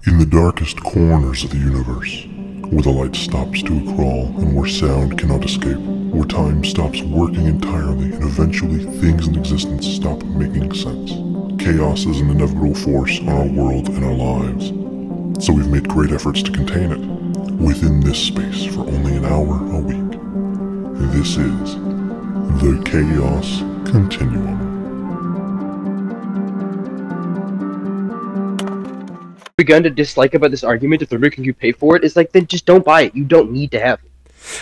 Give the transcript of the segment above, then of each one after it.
In the darkest corners of the universe, where the light stops to a crawl and where sound cannot escape, where time stops working entirely and eventually things in existence stop making sense. Chaos is an inevitable force on our world and our lives, so we've made great efforts to contain it within this space for only an hour a week. This is the Chaos Continuum. Begun to dislike about this argument, if they're making you pay for it, it's like, then just don't buy it. You don't need to have it.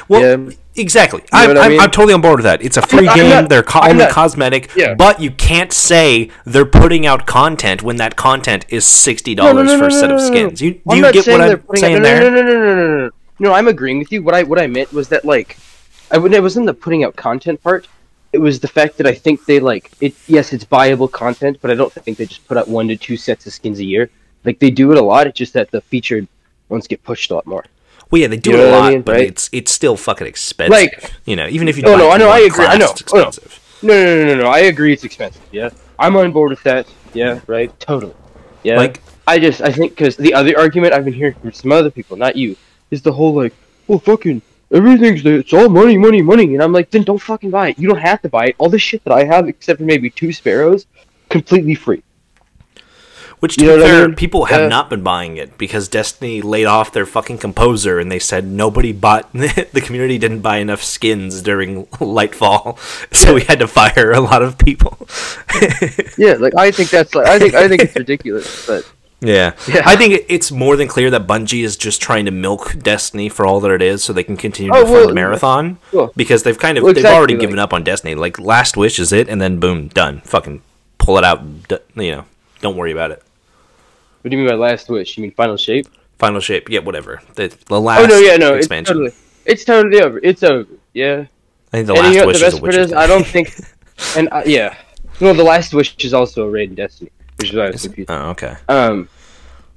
Well, exactly. I'm totally on board with that. It's a free game. They're only cosmetic, but you can't say they're putting out content when that content is $60 for a set of skins. Do you get what I'm saying there? No, I'm agreeing with you. What I meant was that, like, it wasn't the putting out content part. It was the fact that I think they, like, it. Yes, it's buyable content, but I don't think they just put out 1 to 2 sets of skins a year. Like, they do it a lot, it's just that the featured ones get pushed a lot more. Well, yeah, they do it a lot, but right? it's still fucking expensive. Like, you know, even if you buy I agree. Class, I know. It's expensive. No, I agree it's expensive, yeah. I'm on board with that, yeah, right? Totally. Yeah. Like, I think, because the other argument I've been hearing from some other people, not you, is the whole, like, well, fucking, it's all money, and I'm like, then don't fucking buy it. You don't have to buy it. All the shit that I have, except for maybe 2 sparrows, completely free. Which, to be fair, people have not been buying it because Destiny laid off their fucking composer and they said nobody bought, the community didn't buy enough skins during Lightfall, so we had to fire a lot of people. Yeah, like, I think that's, like, I think it's ridiculous, but... Yeah. I think it's more than clear that Bungie is just trying to milk Destiny for all that it is so they can continue to fund the marathon, because they've kind of, they've already given up on Destiny. Like, Last Wish is it, and then boom, done. Fucking pull it out, you know, don't worry about it. What do you mean by Last Wish? You mean Final Shape? Final Shape, yeah, whatever. The last expansion. It's totally over. It's over. Yeah. I think the Last Wish is a Witcher thing. I don't think, and yeah, no, the Last Wish is also a raid in Destiny, which is why I was confused. Oh, okay.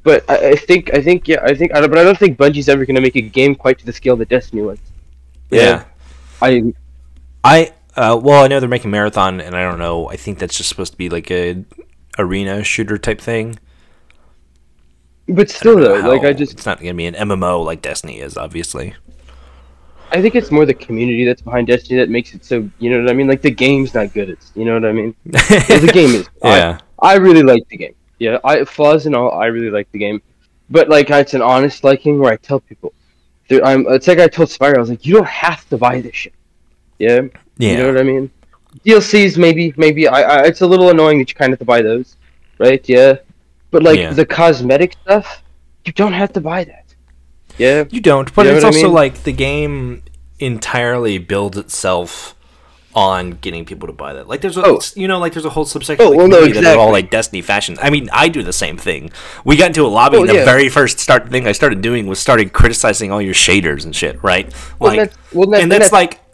But I think, but I don't think Bungie's ever gonna make a game quite to the scale that Destiny was. Yeah. Well, I know they're making Marathon, and I don't know. I think that's just supposed to be like a arena shooter type thing. But still, though, like, it's not going to be an MMO like Destiny is, obviously. I think it's more the community that's behind Destiny that makes it so, you know what I mean? Like, the game's not good, you know what I mean? The game is. Yeah. I really like the game. Yeah, flaws and all, I really like the game. But, like, it's an honest liking where I tell people. It's like I told Spyro, I was like, you don't have to buy this shit. Yeah? You know what I mean? DLCs, maybe. It's a little annoying that you kind of have to buy those. Right? Yeah. But, like, the cosmetic stuff, you don't have to buy that. Yeah? You don't, but it's also, like, the game entirely builds itself on getting people to buy that. Like, there's a, there's a whole subsection of the community that are all, like, Destiny fashions. I mean, I do the same thing. We got into a lobby, and the very first thing I started doing was criticizing all your shaders and shit, right? Like,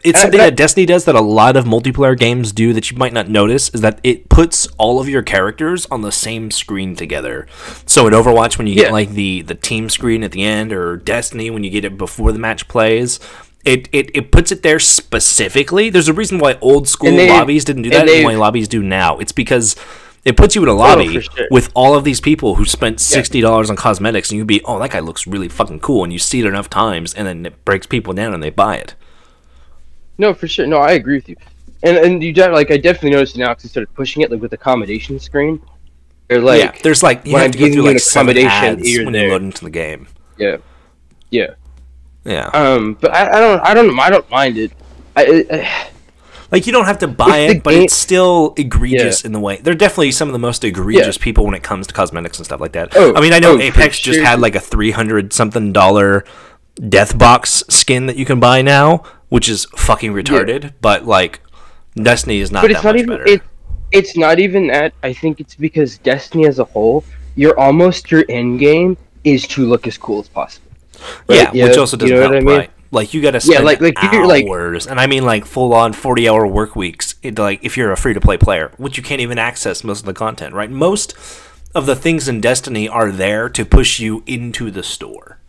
it's something that Destiny does that a lot of multiplayer games do that you might not notice, is that it puts all of your characters on the same screen together. So in Overwatch, when you get like the team screen at the end, or Destiny when you get it before the match plays, it puts it there specifically. There's a reason why old school lobbies didn't do that, and why lobbies do now. It's because it puts you in a lobby with all of these people who spent $60 on cosmetics, and you'd be, oh, that guy looks really fucking cool, and you see it enough times, and then it breaks people down and they buy it. No, for sure. No, I agree with you. And you like, I definitely noticed now because they started pushing it, like, with accommodation screen. They're like, there's like, you have to go through like 7 ads when you load into the game. Yeah. But I don't mind it. Like, you don't have to buy it, but it's still egregious in the way. They're definitely some of the most egregious people when it comes to cosmetics and stuff like that. I mean, I know Apex just had like a $300-something death box skin that you can buy now, which is fucking retarded, but, like, Destiny is not that much better. It's not even that. I think it's because Destiny as a whole, your end game is to look as cool as possible. Right? Yeah, which also doesn't help, right? Like, you gotta spend hours, and I mean, like, full-on 40-hour work weeks, like, if you're a free-to-play player, which you can't even access most of the content, right? Most of the things in Destiny are there to push you into the store.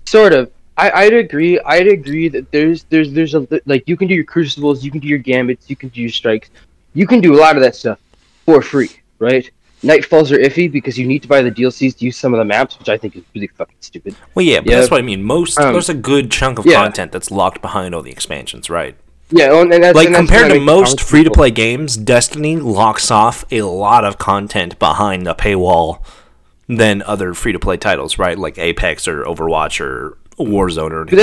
Sort of. I'd agree that there's a, like, you can do your crucibles, you can do your gambits, you can do your strikes, you can do a lot of that stuff for free, right? Nightfalls are iffy because you need to buy the DLCs to use some of the maps, which I think is really fucking stupid. Well, yeah, but that's what I mean. There's a good chunk of content that's locked behind all the expansions, right? Yeah, and compared to most free-to-play games, Destiny locks off a lot of content behind a paywall than other free-to-play titles, right? Like Apex or Overwatch or Warzone or anything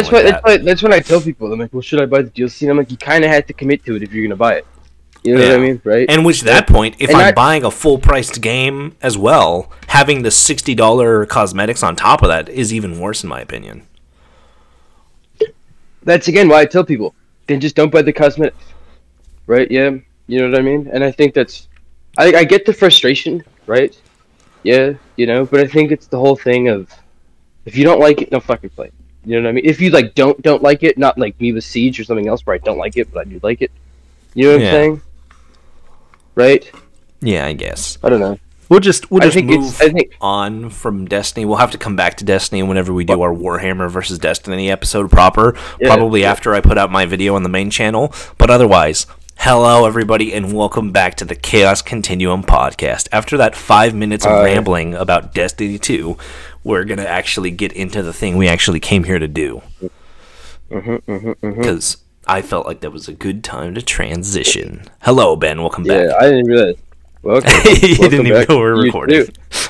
that's when I tell people, I'm like, well, should I buy the DLC? And I'm like, you kind of have to commit to it if you're going to buy it. You know what I mean, right? And which, at that point, if I'm buying a full-priced game as well, having the $60 cosmetics on top of that is even worse, in my opinion. That's, again, why I tell people, then just don't buy the cosmetics. Right, yeah? You know what I mean? And I think that's... I get the frustration, right? Yeah, but I think it's the whole thing of, if you don't like it, don't fucking play it. You know what I mean? If you, like, don't like it, not like me with Siege or something else where I don't like it, but I do like it. You know what I'm saying? Right? Yeah, I guess. I don't know. We'll just move on from Destiny. We'll have to come back to Destiny whenever we do our Warhammer versus Destiny episode proper. Probably after I put out my video on the main channel. But otherwise, hello everybody and welcome back to the Chaos Continuum podcast. After that 5 minutes of rambling about Destiny 2, we're going to actually get into the thing we actually came here to do. Because I felt like that was a good time to transition. Hello, Ben. Welcome back. Yeah, I didn't realize. Welcome. You didn't even know we were recording.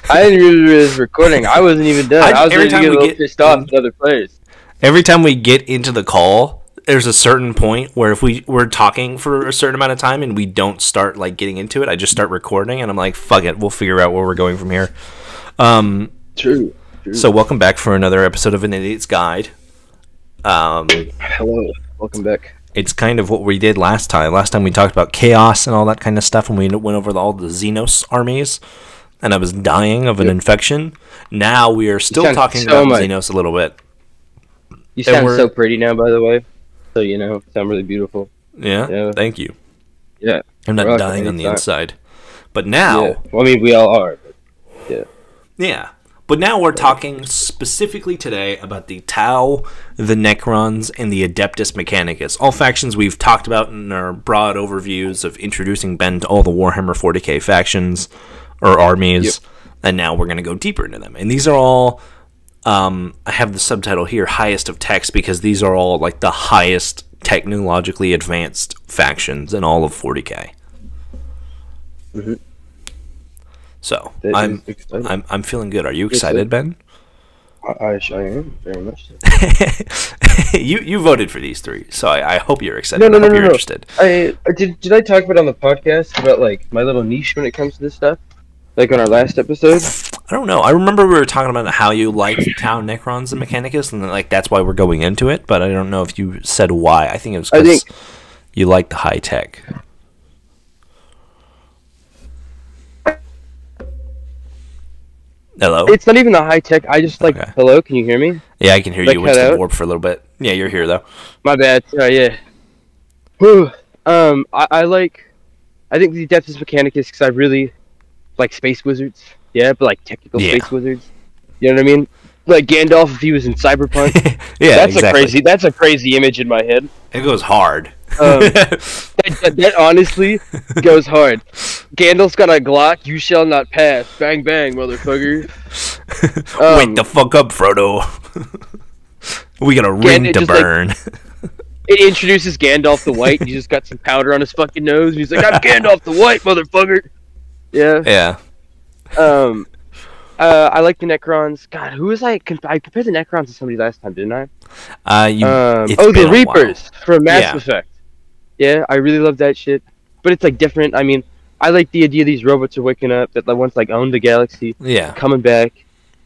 I didn't realize it was recording. I wasn't even done. I was ready to get a little pissed off with other players. Every time we get into the call, there's a certain point where if we're talking for a certain amount of time and we don't start like getting into it, I just start recording and I'm like, fuck it, we'll figure out where we're going from here. True. So welcome back for another episode of An Idiot's Guide. Hello. Welcome back. It's kind of what we did last time. Last time we talked about chaos and all that kind of stuff, and we went over all the Xenos armies, and I was dying of an infection. Now we are still talking about Xenos a little bit. You sound so pretty now, by the way. So, you sound really beautiful. Yeah? Thank you. Yeah. I'm not dying on the inside. But now... Yeah. Well, I mean, we all are. But yeah. Yeah. But now we're talking specifically today about the Tau, the Necrons, and the Adeptus Mechanicus. All factions we've talked about in our broad overviews of introducing Ben to all the Warhammer 40k factions, or armies, and now we're going to go deeper into them. And these are all, I have the subtitle here, highest of text, because these are all like the highest technologically advanced factions in all of 40k. So I'm feeling good. Are you excited, Ben? I am very much. So. You voted for these three, so I hope you're excited. No, you're interested. Did I talk about on the podcast about like my little niche when it comes to this stuff? Like on our last episode? I don't know. I remember we were talking about how you like Tau, Necrons, and Mechanicus, and like that's why we're going into it. But I don't know if you said why. I think it was because you like the high tech. Hello? It's not even the high tech. I just like. Okay. Hello, can you hear me? Yeah, I can hear you. Went to the warp for a little bit. Yeah, you're here though. My bad. Yeah. Whew. I think the Adeptus Mechanicus because I really like space wizards. Yeah, but like technical space wizards. You know what I mean? Like Gandalf if he was in Cyberpunk. Yeah, That's a crazy image in my head. It goes hard. That honestly goes hard. Gandalf's got a Glock, you shall not pass. Bang bang, motherfucker. Wake the fuck up, Frodo. We got a ring to burn. It introduces Gandalf the White. He just got some powder on his fucking nose. And he's like, I'm Gandalf the White, motherfucker. Yeah. Yeah. I like the Necrons. God, who was I compared the Necrons to somebody last time, didn't I? The Reapers from Mass Effect. Yeah, I really love that shit. But it's like different. I mean, I like the idea these robots are waking up that like once like owned the galaxy. Yeah. Coming back.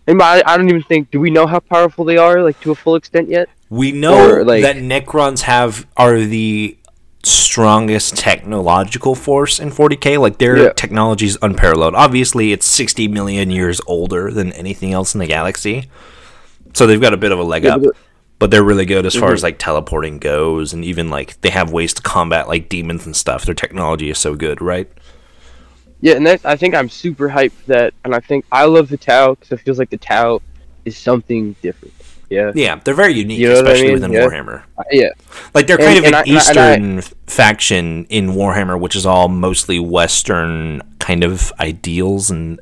And I don't even think. Do we know how powerful they are, like to a full extent yet? We know that Necrons are the strongest technological force in 40k. Like their technology is unparalleled. Obviously, it's 60 million years older than anything else in the galaxy, so they've got a bit of a leg up. But they're really good as far as like teleporting goes, and even like they have ways to combat like demons and stuff. Their technology is so good, right? Yeah, and I think I'm super hyped for that, and I think I love the Tau because it feels like the Tau is something different. Yeah. Yeah, they're very unique, especially within Warhammer. Yeah. Like, they're kind of an Eastern faction in Warhammer, which is all mostly Western kind of ideals, and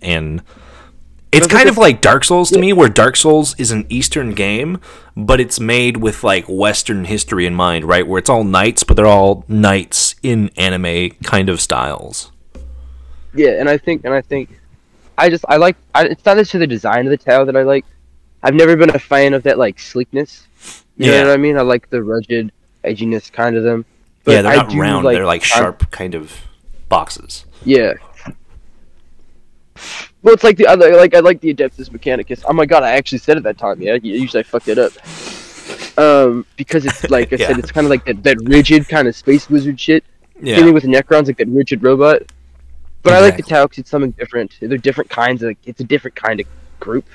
it's kind of like Dark Souls to me, where Dark Souls is an Eastern game, but it's made with, like, Western history in mind, right? Where it's all knights, but they're all knights in anime kind of styles. Yeah, and I think I like, it's not necessarily the design of the Tau that I like. I've never been a fan of that, like, sleekness. You know what I mean? I like the rugged edginess kind of them. But yeah, they're not round. Like, they're like sharp kind of boxes. Yeah. Well, it's like the other, like, I like the Adeptus Mechanicus. Oh my god, I actually said it that time. Yeah, usually I fucked it up. Because it's like I said, it's kind of like that rigid kind of space wizard shit. Yeah. Dealing with Necrons, like that rigid robot. But I like the Tau because it's something different. They're different kinds of. It's a different kind of group.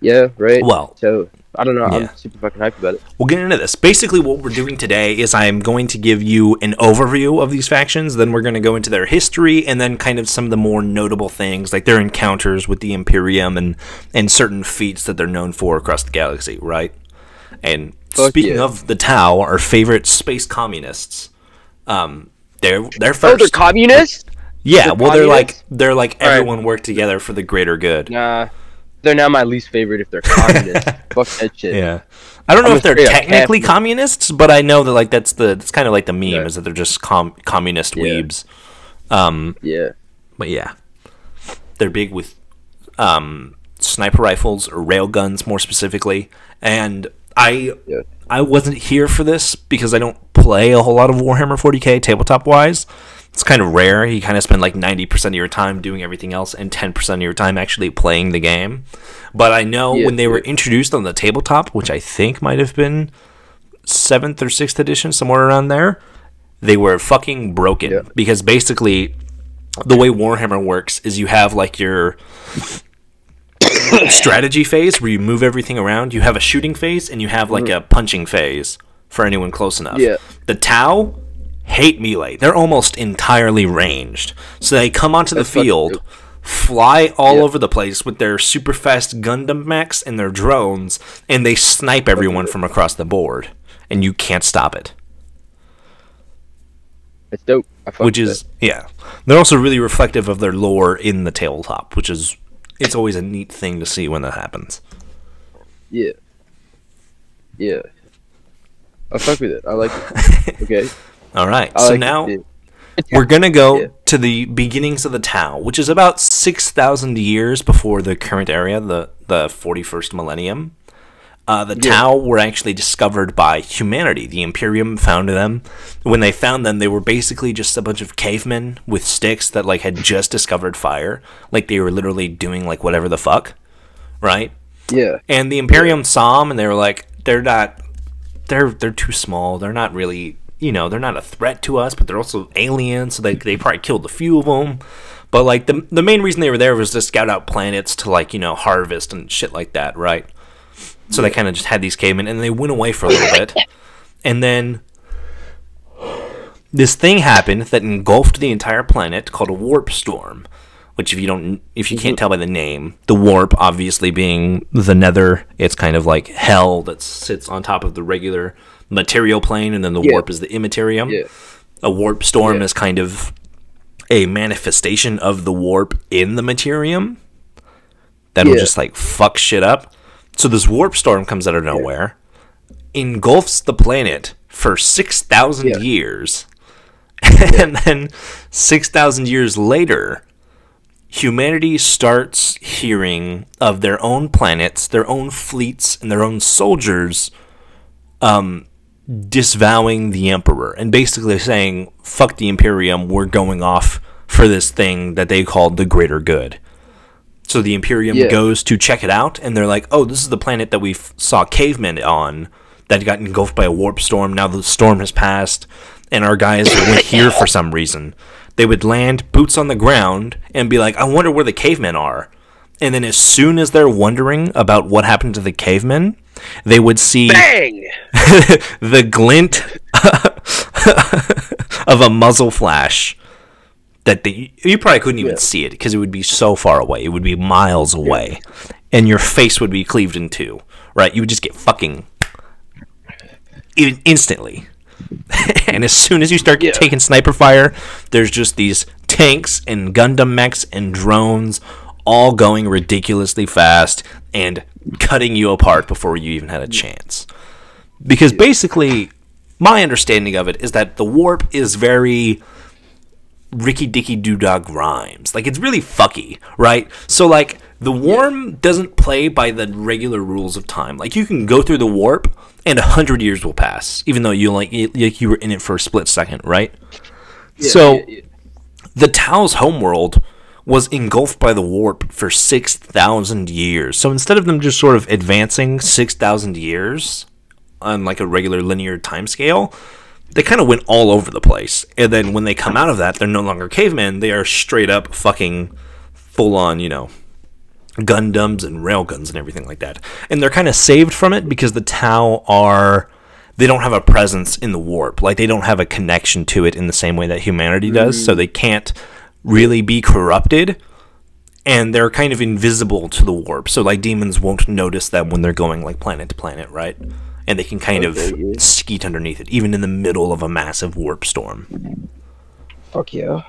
Yeah, right? Well, so, I don't know. I'm super fucking hyped about it. We'll get into this. Basically, what we're doing today is I'm going to give you an overview of these factions, then we're going to go into their history, and then kind of some of the more notable things, like their encounters with the Imperium and certain feats that they're known for across the galaxy, right? And speaking of the Tau, our favorite space communists, they're first. Oh, they're communists? Yeah, they're like everyone worked together for the greater good. Nah. They're now my least favorite if they're communists. Fuck that shit. Yeah, I don't know if they're technically communists, but I know that, like, that's kind of like the meme is that they're just communist weebs. Yeah, but yeah, they're big with sniper rifles or railguns, more specifically. And I wasn't here for this because I don't play a whole lot of Warhammer 40k tabletop wise. It's kind of rare. You kind of spend like 90% of your time doing everything else and 10% of your time actually playing the game. But I know when they were introduced on the tabletop, which I think might have been 7th or 6th edition, somewhere around there, they were fucking broken. Yeah. Because basically, the way Warhammer works is you have like your strategy phase where you move everything around. You have a shooting phase and you have like a punching phase for anyone close enough. Yeah. The Tau hate melee. They're almost entirely ranged. So they come onto the field, fly all over the place with their super fast Gundam mechs and their drones, and they snipe everyone from across the board, and you can't stop it. It's dope. They're also really reflective of their lore in the tabletop, which is, it's always a neat thing to see when that happens. Yeah. I fuck with it. I like it. Okay. All right, so now we're going to go to the beginnings of the Tau, which is about 6,000 years before the current era, the 41st millennium. The Tau were actually discovered by humanity. The Imperium found them. When they found them, they were basically just a bunch of cavemen with sticks that like had just discovered fire. Like they were literally doing like whatever the fuck, right? Yeah. And the Imperium saw them, and they were like, they're too small. They're not really... they're not a threat to us, but they're also aliens, so they probably killed a few of them. But, like, the main reason they were there was to scout out planets to, like, harvest and shit like that, right? So they kind of just had these cavemen, and they went away for a little bit. And then this thing happened that engulfed the entire planet called a warp storm, which if you can't tell by the name, the warp obviously being the nether, it's kind of like hell that sits on top of the regular material plane, and then the warp is the immaterium. Yeah. A warp storm is kind of a manifestation of the warp in the materium that'll just like fuck shit up. So this warp storm comes out of nowhere, engulfs the planet for 6,000 years, and then 6,000 years later, humanity starts hearing of their own planets, their own fleets, and their own soldiers disavowing the Emperor and basically saying, fuck the Imperium, we're going off for this thing that they called the greater good. So the Imperium goes to check it out, and they're like, oh, this is the planet that we saw cavemen on that got engulfed by a warp storm. Now the storm has passed, and our guys went here for some reason. They would land, boots on the ground, and be like, I wonder where the cavemen are. And then as soon as they're wondering about what happened to the cavemen, they would see the glint of a muzzle flash that you probably couldn't even see it because it would be so far away. It would be miles away. And your face would be cleaved in two. right? You would just get fucking instantly. And as soon as you start taking sniper fire, there's just these tanks and Gundam mechs and drones all going ridiculously fast and cutting you apart before you even had a chance. Because basically, my understanding of it is that the warp is very Ricky Dicky Doodog rhymes. Like, it's really fucky, right? So, like, the warp doesn't play by the regular rules of time. Like, you can go through the warp and 100 years will pass, even though you were in it for a split second, right? The Tau's homeworld was engulfed by the warp for 6,000 years. So instead of them just sort of advancing 6,000 years on like a regular linear timescale, they kind of went all over the place. And then when they come out of that, they're no longer cavemen. They are straight up fucking full on, Gundams and railguns and everything like that. And they're kind of saved from it because the Tau they don't have a presence in the warp. Like, they don't have a connection to it in the same way that humanity does, so they can't really be corrupted, and they're kind of invisible to the warp. So, like, demons won't notice them when they're going, like, planet to planet, right? And they can kind of skeet underneath it, even in the middle of a massive warp storm. Fuck yeah.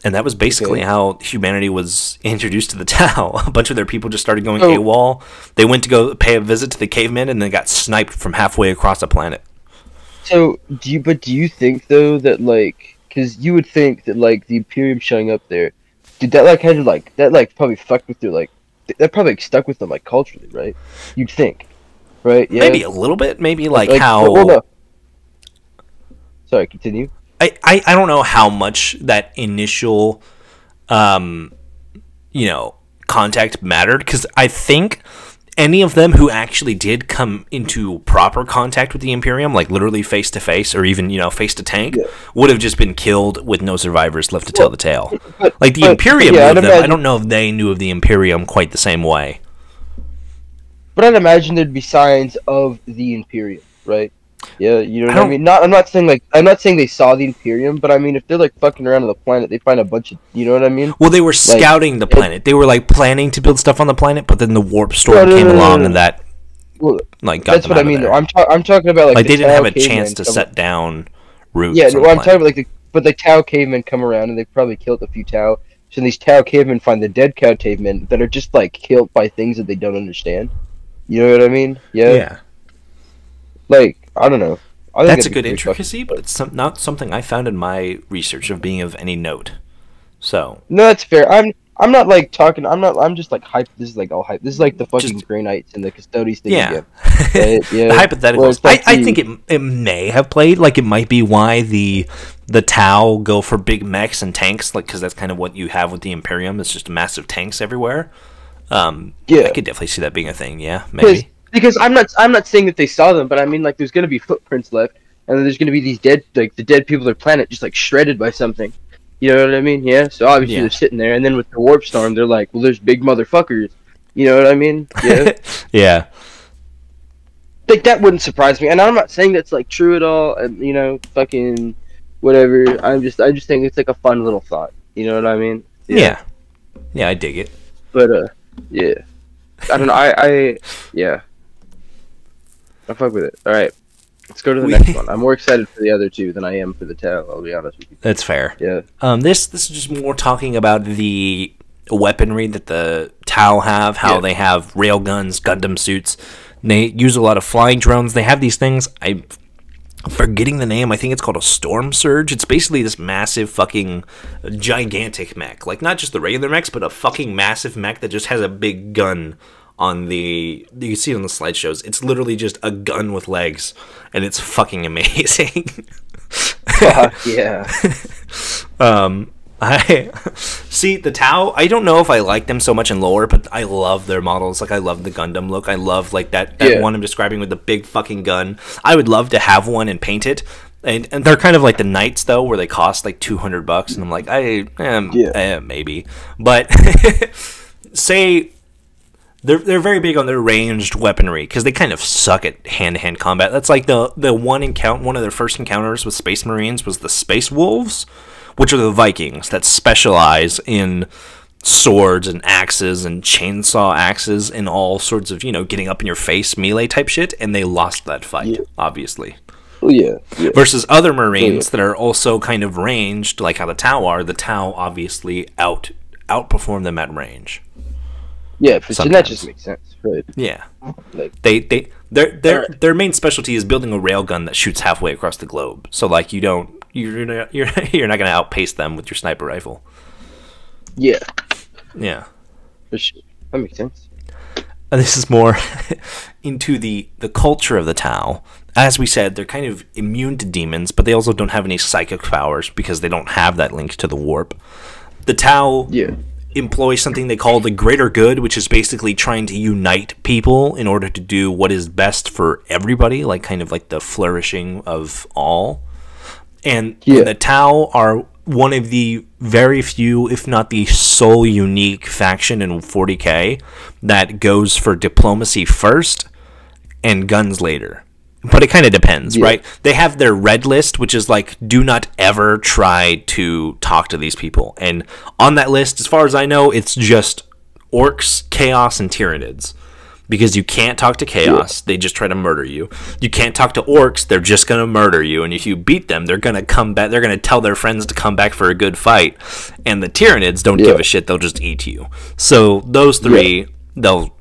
And that was basically how humanity was introduced to the Tau. A bunch of their people just started going AWOL. They went to go pay a visit to the cavemen, and then got sniped from halfway across the planet. So, do you think, though, that, like, because you would think that, like, the Imperium showing up there, did that, like, kind of, like, that, like, probably fucked with their, like, that probably like, stuck with them, like, culturally, right? You'd think, right? Yeah. Maybe a little bit. Maybe, like how... Well, no. Sorry, continue. I don't know how much that initial, contact mattered, because I think any of them who actually did come into proper contact with the Imperium, like literally face to face, or even face to tank, would have just been killed with no survivors left to tell the tale. Like the Imperium knew of them. I don't know if they knew of the Imperium quite the same way. But I'd imagine there'd be signs of the Imperium, right? Yeah, you know what I mean? I'm not saying they saw the Imperium, but I mean, if they're like fucking around on the planet, they find a bunch of, you know what I mean? Well, they were scouting the planet. They were like planning to build stuff on the planet, but then the warp storm came along, and that got that's what I mean. Though. I'm talking about like they didn't have a chance to set down roots. Yeah, I'm talking about but the Tau cavemen come around, and they've probably killed a few Tau. So these Tau cavemen find the dead Tau cavemen that are just like killed by things that they don't understand. You know what I mean? Yeah. Like, I don't know. That's a good intricacy, but it's not something I found in my research of being of any note. So no, that's fair. I'm not like talking. I'm just like hype. This is like all hype. This is like the fucking Grey Knights and the Custodes thing. Yeah. The hypotheticals. I think it may have played. Like, it might be why the Tau go for big mechs and tanks, like, because that's kind of what you have with the Imperium. It's just massive tanks everywhere. I could definitely see that being a thing. Yeah, maybe. Because I'm not saying that they saw them, but I mean, like, there's gonna be footprints left, and then there's gonna be these the dead people of their planet just like shredded by something. You know what I mean? Yeah. So obviously they're sitting there, and then with the warp storm, they're like, well, there's big motherfuckers. You know what I mean? Yeah. Yeah. Like, that wouldn't surprise me, and I'm not saying that's like true at all, and fucking whatever. I just think it's like a fun little thought. You know what I mean? Yeah. Yeah, I dig it. But yeah. I don't know. Yeah. I fuck with it. All right, let's go to the next one. I'm more excited for the other two than I am for the Tau. I'll be honest with you. That's fair. Yeah. This is just more talking about the weaponry that the Tau have. How they have railguns, Gundam suits. They use a lot of flying drones. They have these things. I'm forgetting the name. I think it's called a Storm Surge. It's basically this massive fucking gigantic mech. Like, not just the regular mechs, but a fucking massive mech that just has a big gun on you can see it on the slideshows. It's literally just a gun with legs, and it's fucking amazing. Yeah. I see the Tau. I don't know if I like them so much in lore, but I love their models. Like, I love the Gundam look. I love like that one I'm describing with the big fucking gun. I would love to have one and paint it. And they're kind of like the Knights, though, where they cost like $200, and I'm like, maybe. But say they're very big on their ranged weaponry, because they kind of suck at hand-to-hand combat. That's like one of their first encounters with Space Marines was the Space Wolves, which are the Vikings that specialize in swords and axes and chainsaw axes and all sorts of, getting up in your face melee type shit, and they lost that fight, obviously. Oh, yeah. Versus other Marines that are also kind of ranged, like how the Tau are. The Tau obviously outperform them at range. Yeah, but that just makes sense, right? Yeah, like their main specialty is building a railgun that shoots halfway across the globe. So like you're not going to outpace them with your sniper rifle. Yeah. For sure. That makes sense. And this is more into the culture of the Tau. As we said, they're kind of immune to demons, but they also don't have any psychic powers because they don't have that link to the warp. The Tau employ something they call the greater good, which is basically trying to unite people in order to do what is best for everybody, like kind of like the flourishing of all. And the Tau are one of the very few, if not the sole unique faction in 40k that goes for diplomacy first and guns later. But it kind of depends, right? They have their red list, which is like, do not ever try to talk to these people. And on that list, as far as I know, it's just orcs, chaos, and tyranids. Because you can't talk to chaos, they just try to murder you. You can't talk to orcs, they're just going to murder you. And if you beat them, they're going to come back, they're going to tell their friends to come back for a good fight. And the tyranids don't give a shit, they'll just eat you. So those three, they'll,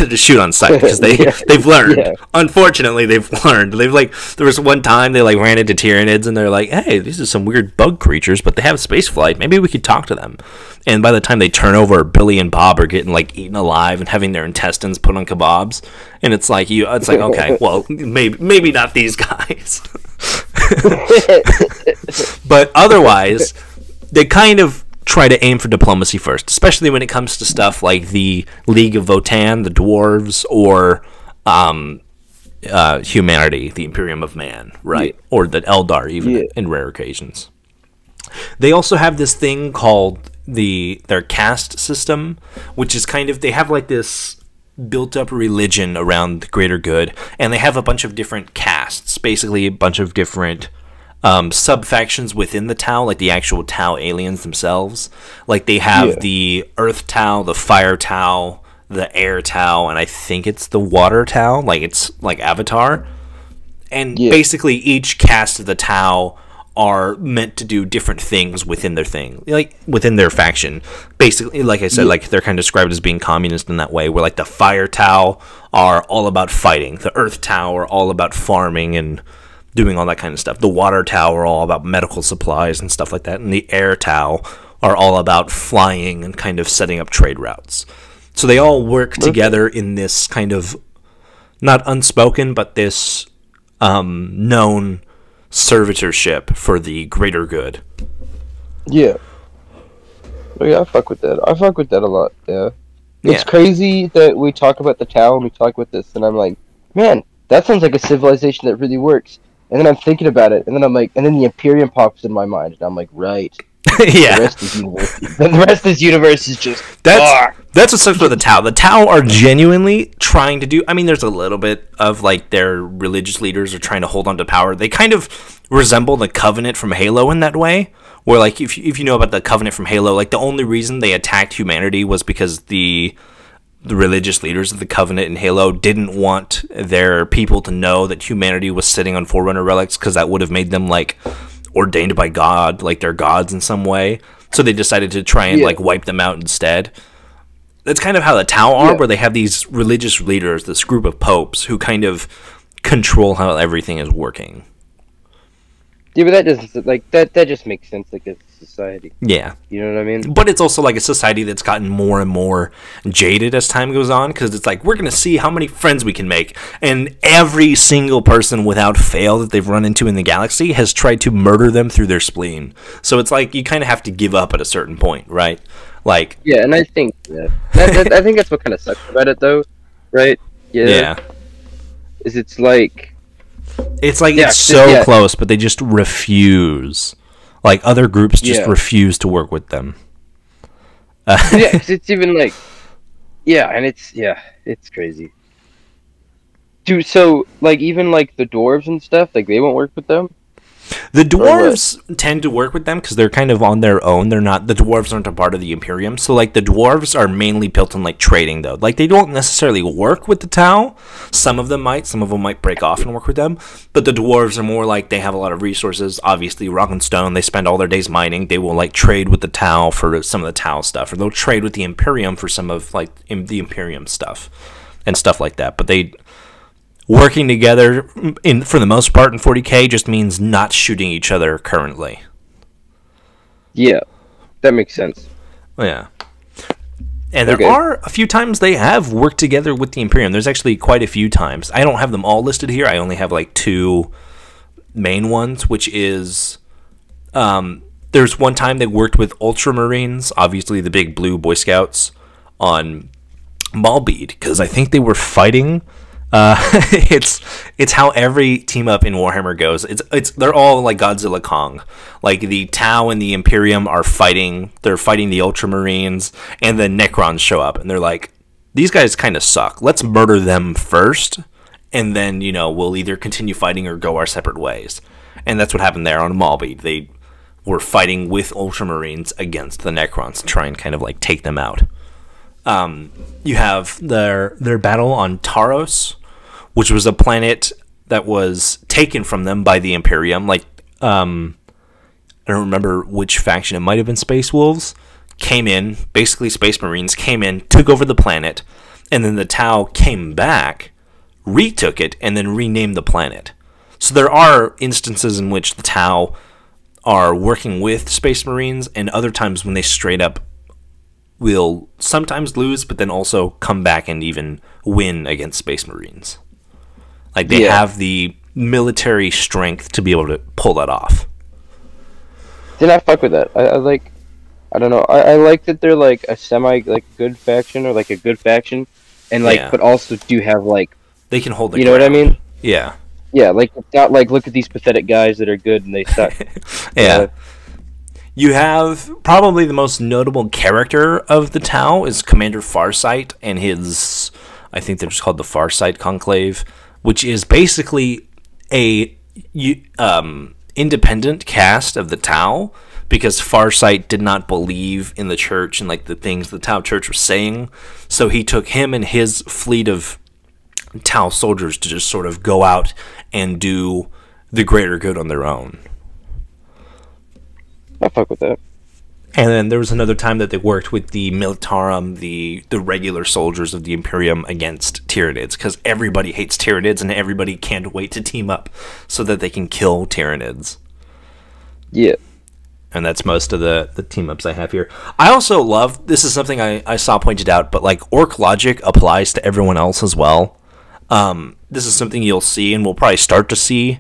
to shoot on sight because they've learned. Unfortunately, they've learned. There was one time they ran into Tyranids and they're like, hey, these are some weird bug creatures, but they have space flight. Maybe we could talk to them. And by the time they turn over, Billy and Bob are getting eaten alive and having their intestines put on kebabs. And it's like okay, well, maybe not these guys. But otherwise, they kind of try to aim for diplomacy first, especially when it comes to stuff like the League of Votan, the Dwarves, or humanity, the Imperium of Man, right? Or the Eldar, even in rare occasions. They also have this thing called their caste system, which is kind of, they have this built-up religion around the greater good, and they have a bunch of different castes, basically a bunch of different sub-factions within the Tau, like the actual Tau aliens themselves. Like they have the Earth Tau, the Fire Tau, the Air Tau, and I think it's the Water Tau, like it's like Avatar. And basically each caste of the Tau are meant to do different things within their thing, like within their faction. Basically, like I said, they're kind of described as being communist in that way, where the Fire Tau are all about fighting, the Earth Tau are all about farming and doing all that kind of stuff. The Water Tau are all about medical supplies and stuff like that. And the Air Tau are all about flying and kind of setting up trade routes. So they all work together in this kind of, not unspoken, but this known servitorship for the greater good. Yeah. Oh, yeah, I fuck with that. I fuck with that a lot, It's crazy that we talk about the Tau and we talk about this, and I'm like, man, that sounds like a civilization that really works. And then I'm thinking about it, and then I'm like, and then the Imperium pops in my mind, and I'm like, right. The rest of this universe is just that's what sucks with the Tau. The Tau are genuinely trying to do. I mean, there's a little bit of their religious leaders are trying to hold on to power. They kind of resemble the Covenant from Halo in that way, where if you know about the Covenant from Halo, the only reason they attacked humanity was because the religious leaders of the Covenant in Halo didn't want their people to know that humanity was sitting on Forerunner relics, because that would have made them ordained by God, they're gods in some way. So they decided to try and wipe them out instead. That's kind of how the Tau are, where they have these religious leaders, this group of popes, who kind of control how everything is working. Yeah, but that doesn't that just makes sense as a society. Yeah, you know what I mean. But it's also a society that's gotten more and more jaded as time goes on, because it's we're gonna see how many friends we can make, and every single person without fail that they've run into in the galaxy has tried to murder them through their spleen. So it's you kind of have to give up at a certain point, right? Yeah, and I think I think that's what kind of sucks about it, though, right? Yeah. Is it's it's so close, but they just refuse. Other groups just refuse to work with them. Yeah, 'cause it's even and it's crazy. Dude, so even the dwarves and stuff, they won't work with them. The dwarves tend to work with them because they're kind of on their own. The dwarves aren't a part of the Imperium. So, like, the dwarves are mainly built on, like, trading, though. Like, they don't necessarily work with the Tau. Some of them might break off and work with them. But the dwarves are more like they have a lot of resources. Obviously, rock and stone, they spend all their days mining. They will, like, trade with the Tau for some of the Tau stuff. Or they'll trade with the Imperium for some of, like, the Imperium stuff. And stuff like that. But working together, for the most part in 40k, just means not shooting each other currently. Yeah, that makes sense. Yeah. And there are a few times they have worked together with the Imperium. There's actually quite a few times. I don't have them all listed here. I only have like 2 main ones, which is... there's one time they worked with Ultramarines, obviously the big blue Boy Scouts, on Malbeed, because I think they were fighting... it's how every team up in Warhammer goes. They're all like Godzilla Kong. Like the Tau and the Imperium are fighting. They're fighting the Ultramarines, and the Necrons show up, and they're like, "These guys kind of suck. Let's murder them first, and then we'll either continue fighting or go our separate ways." And that's what happened there on Malbeed. They were fighting with Ultramarines against the Necrons to try and kind of like take them out. You have their battle on Taros, which was a planet that was taken from them by the Imperium. Like, I don't remember which faction. It might have been Space Wolves. Came in, basically Space Marines came in, took over the planet, and then the Tau came back, retook it, and then renamed the planet. So there are instances in which the Tau are working with Space Marines, and other times when they straight up will sometimes lose, but then also come back and even win against Space Marines. Like, they have the military strength to be able to pull that off. Did I fuck with that? I don't know. I like that they're like a good faction, or like a good faction, and but also do have like, they can hold the ground. Know what I mean? Yeah. Yeah, like it's not like, look at these pathetic guys that are good and they suck. Yeah. You have probably the most notable character of the Tau is Commander Farsight and his, I think they're just called the Farsight Conclave, which is basically a independent cast of the Tau, because Farsight did not believe in the church and like the things the Tau church was saying. So he took him and his fleet of Tau soldiers to just sort of go out and do the greater good on their own. I fuck with that. And then there was another time that they worked with the Militarum, the regular soldiers of the Imperium, against Tyranids, because everybody hates Tyranids and everybody can't wait to team up so that they can kill Tyranids. Yeah. And that's most of the team-ups I have here. I also love, this is something I saw pointed out, but like Orc logic applies to everyone else as well. This is something you'll see, and we'll probably start to see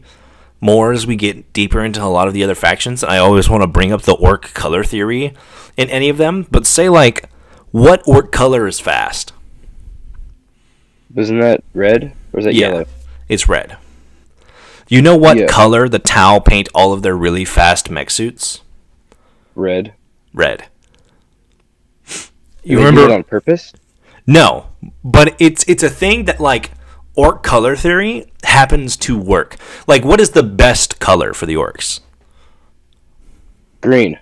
more as we get deeper into a lot of the other factions. I always want to bring up the Orc color theory in any of them, but say, like, what Orc color is fast? Isn't that red? Or is that yellow? It's red. You know what color the Tau paint all of their really fast mech suits? Red. Red. You remember it on purpose? No, but it's a thing that, like, Orc color theory happens to work. Like, what is the best color for the Orcs? Green.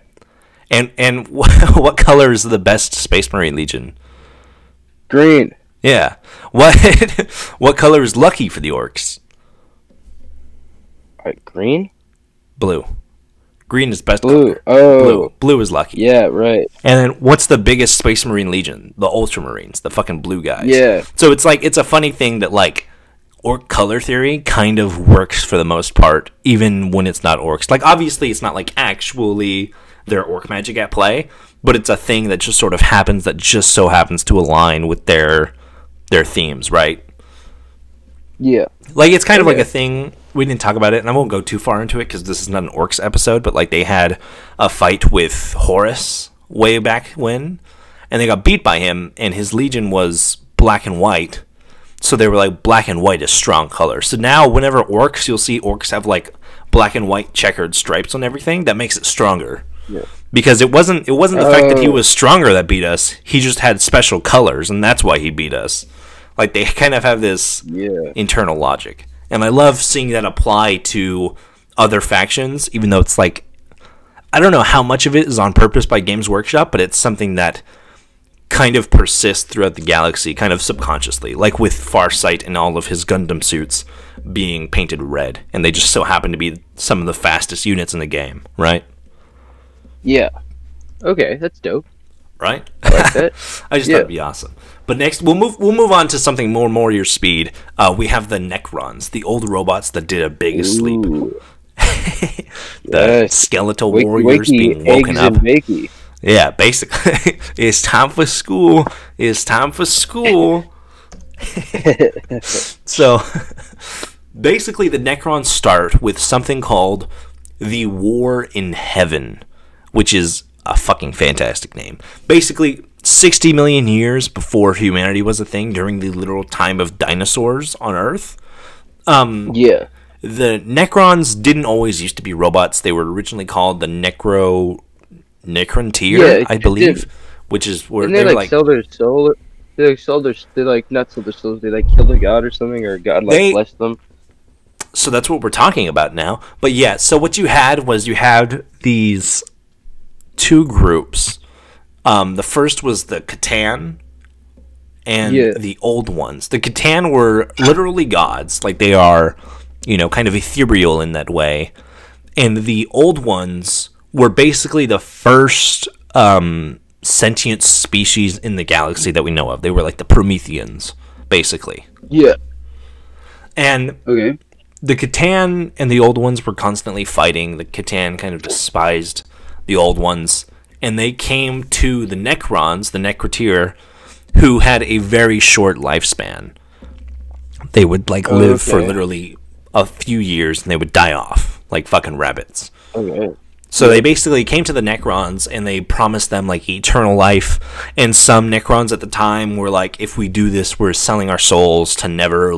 And what color is the best Space Marine Legion? Green. Yeah. What color is lucky for the Orcs? Green? Blue. Green is best blue. color. Oh. Blue is lucky. Yeah, right. And then what's the biggest Space Marine Legion? The Ultramarines, the fucking blue guys. Yeah. So it's like, it's a funny thing that, like, Orc color theory kind of works for the most part, even when it's not Orcs. Like, obviously it's not like actually their Orc magic at play, but it's a thing that just sort of happens, that just so happens to align with their themes, right? Yeah. Like, it's kind of like a thing, we didn't talk about it, and I won't go too far into it because this is not an Orcs episode, but like they had a fight with Horus way back when, and they got beat by him, and his legion was black and white, so they were like, black and white is strong color. So now whenever Orcs, you'll see Orcs have like black and white checkered stripes on everything. That makes it stronger. Yeah. Because it wasn't the fact that he was stronger that beat us, he just had special colors, and that's why he beat us. Like, they kind of have this internal logic. And I love seeing that apply to other factions, even though it's like, I don't know how much of it is on purpose by Games Workshop, but it's something that kind of persists throughout the galaxy, kind of subconsciously, like with Farsight and all of his Gundam suits being painted red, and they just so happen to be some of the fastest units in the game, right? Yeah. Okay, that's dope. Right? I like that. I just thought it'd be awesome. But next, we'll move on to something more your speed. We have the Necrons, the old robots that did a big sleep. The skeletal warriors being woken up. Yeah, basically. It's time for school. It's time for school. So, basically, the Necrons start with something called the War in Heaven, which is a fucking fantastic name. Basically, 60 million years before humanity was a thing, during the literal time of dinosaurs on Earth. Yeah. The Necrons didn't always used to be robots. They were originally called the Necrontyr, I believe, which is where they like sell their soul. They like not sell their souls. They like killed a god or something, or God like blessed them. So that's what we're talking about now. But yeah, so what you had was these two groups. The first was the Catan and the Old Ones. The Catan were literally gods, like they are, kind of ethereal in that way. And the Old Ones were basically the first sentient species in the galaxy that we know of. They were like the Prometheans, basically. Yeah. And the Catan and the Old Ones were constantly fighting. The Catan kind of despised the Old Ones, and they came to the Necrons, the Necrotyr, who had a very short lifespan. They would live for literally a few years, and they would die off like fucking rabbits. So they basically came to the Necrons, and they promised them eternal life. And some Necrons at the time were like, if we do this, we're selling our souls to never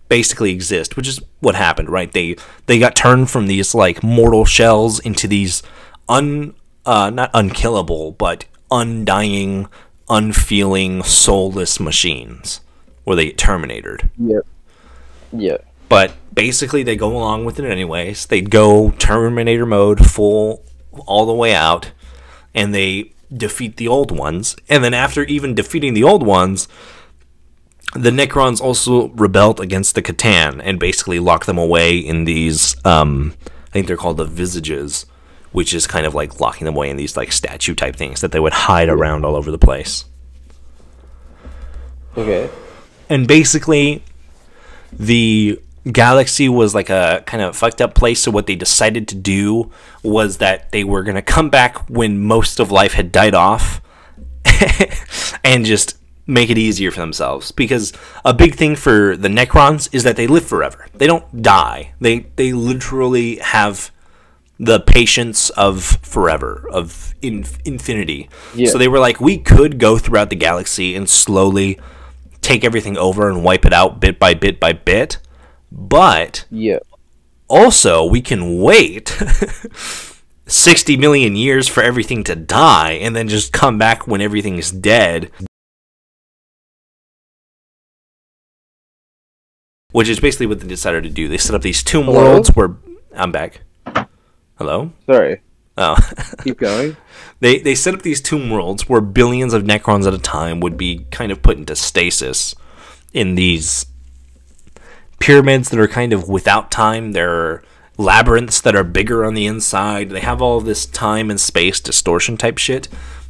basically exist, which is what happened, right? They got turned from these mortal shells into these not unkillable, but undying, unfeeling, soulless machines, where they get terminated. Yeah. But basically, they go along with it anyways. They'd go Terminator mode, full, all the way out, and they defeat the Old Ones. And then after even defeating the Old Ones, the Necrons also rebelled against the Catan and basically locked them away in these, I think they're called the Visages, which is kind of like locking them away in these statue-type things that they would hide around all over the place. And basically, the galaxy was a kind of fucked up place, so what they decided to do was that they were going to come back when most of life had died off and just make it easier for themselves, because a big thing for the Necrons is that they live forever. They don't die. They literally have the patience of forever, of infinity. So they were like, we could go throughout the galaxy and slowly take everything over and wipe it out bit by bit by bit, but also we can wait 60 million years for everything to die and then just come back when everything is dead. Which is basically what they decided to do. They set up these tomb worlds where... I'm back. Hello? Sorry. Oh. Keep going. They set up these tomb worlds where billions of Necrons at a time would be kind of put into stasis in these pyramids that are kind of without time. They're labyrinths that are bigger on the inside. They have all this time and space distortion type shit.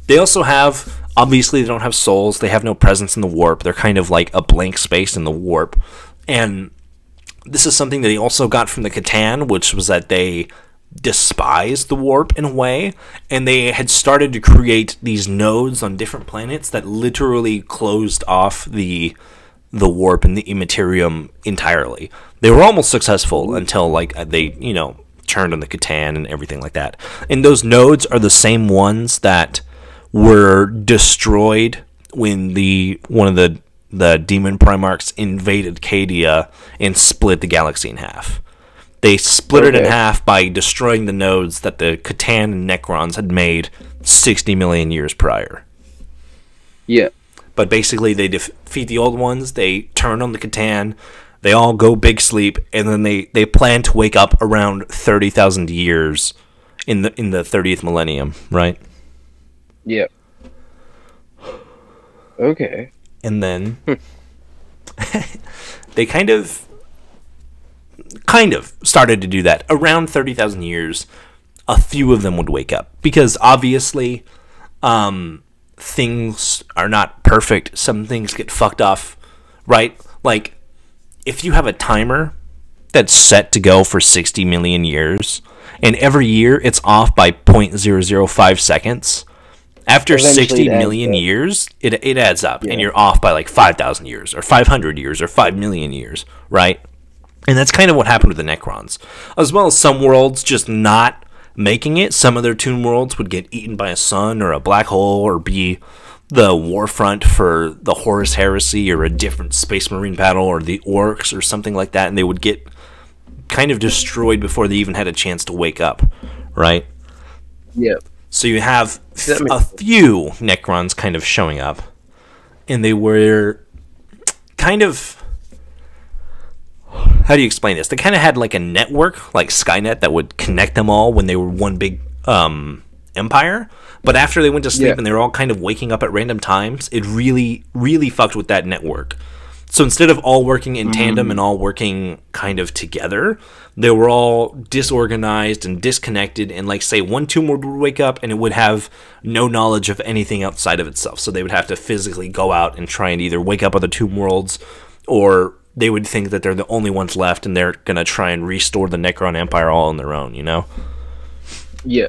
They also have... Obviously, they don't have souls. They have no presence in the warp. They're kind of like a blank space in the warp. And this is something that he also got from the Catan, which was that they despised the warp in a way, and they had started to create these nodes on different planets that literally closed off the warp and the immaterium entirely. They were almost successful until they turned on the Catan and everything like that. And those nodes are the same ones that were destroyed when one of the demon Primarchs invaded Cadia and split the galaxy in half. They split it in half by destroying the nodes that the Catan and Necrons had made 60 million years prior. Yeah. But basically, they defeat the Old Ones, they turn on the Catan, They all go big sleep, and then they plan to wake up around 30,000 years in the 30th millennium, right? Yep. Okay. And then they kind of started to do that. Around 30,000 years, a few of them would wake up. Because obviously, things are not perfect. Some things get fucked off, right? Like, if you have a timer that's set to go for 60 million years, and every year it's off by 0.005 seconds, after eventually 60 million years, it adds up, and you're off by like 5,000 years, or 500 years, or 5 million years, right? And that's kind of what happened with the Necrons. As well as some worlds just not making it. Some of their tomb worlds would get eaten by a sun or a black hole, or be the war front for the Horus Heresy, or a different Space Marine battle, or the Orcs, or something like that, and they would get kind of destroyed before they even had a chance to wake up, right? Yeah. So you have a few Necrons kind of showing up, and they were kind of... How do you explain this? They kind of had like a network, like Skynet, that would connect them all when they were one big empire. But after they went to sleep and they were all kind of waking up at random times, it really, really fucked with that network. So instead of all working in tandem and all working kind of together, they were all disorganized and disconnected. And like, say, one tomb world would wake up and it would have no knowledge of anything outside of itself. So they would have to physically go out and try and either wake up other tomb worlds, or they would think that they're the only ones left and they're going to try and restore the Necron Empire all on their own, you know? Yeah.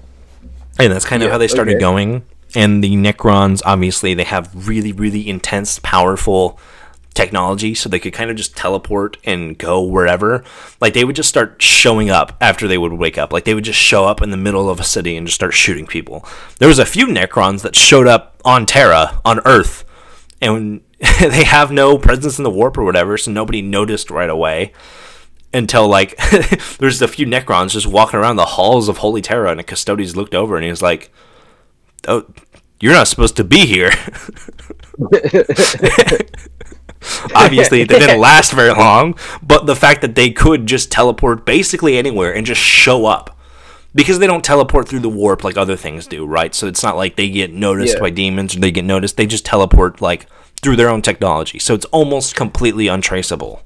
And that's kind of how they started going. And the Necrons, obviously, they have really, really intense, powerful technology, so they could kind of just teleport and go wherever. Like, they would just start showing up after they would wake up. Like, they would just show up in the middle of a city and just start shooting people. There was a few Necrons that showed up on Terra, on Earth, and they have no presence in the warp or whatever, so nobody noticed right away. Until, like, there's a few Necrons just walking around the halls of Holy Terra, and a Custodes looked over and he was like, "Oh, you're not supposed to be here." Obviously, they didn't last very long, but the fact that they could just teleport basically anywhere and just show up, because they don't teleport through the warp like other things do, right? So it's not like they get noticed by demons or they get noticed. They just teleport, like, through their own technology. So it's almost completely untraceable.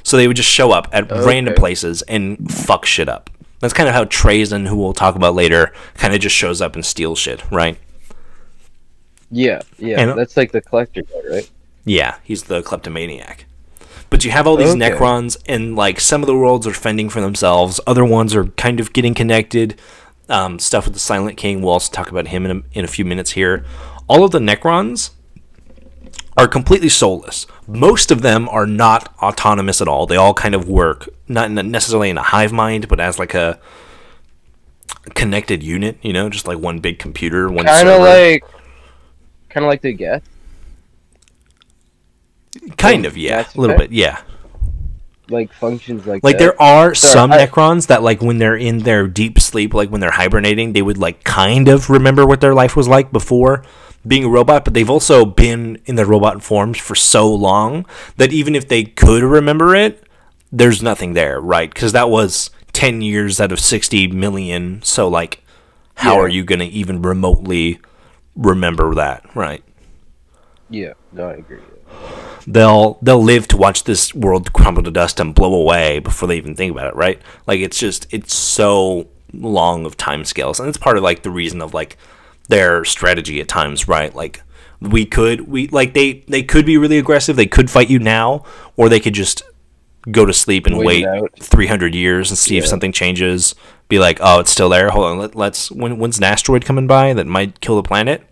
So they would just show up at random places and fuck shit up. That's kind of how Trazen, who we'll talk about later, kind of just shows up and steals shit, right? Yeah. And, that's like the collector guy, right? Yeah, he's the kleptomaniac. But you have all these Necrons, and like, some of the worlds are fending for themselves. Other ones are kind of getting connected. Stuff with the Silent King, we'll also talk about him in a few minutes here. All of the Necrons are completely soulless. Most of them are not autonomous at all. They all kind of work, not necessarily in a hive mind, but as like a connected unit, you know, just like one big computer, one server. Kind of like the Geth? Kind of, yeah. A little bit, yeah. Like, functions like that. There are some Necrons that, like, when they're in their deep sleep, like when they're hibernating, they would, like, kind of remember what their life was like before being a robot, but they've also been in their robot forms for so long that even if they could remember it, there's nothing there, right? Because that was 10 years out of 60 million, so, like, how are you going to even remotely remember that, right? Yeah, no, I agree. They'll live to watch this world crumble to dust and blow away before they even think about it, right? Like, it's so long of time scales, and it's part of, like, the reason of, like, their strategy at times, right? Like, they could be really aggressive, they could fight you now, or they could just go to sleep and wait 300 years and see if something changes, be like, oh, it's still there, hold on, when's an asteroid coming by that might kill the planet?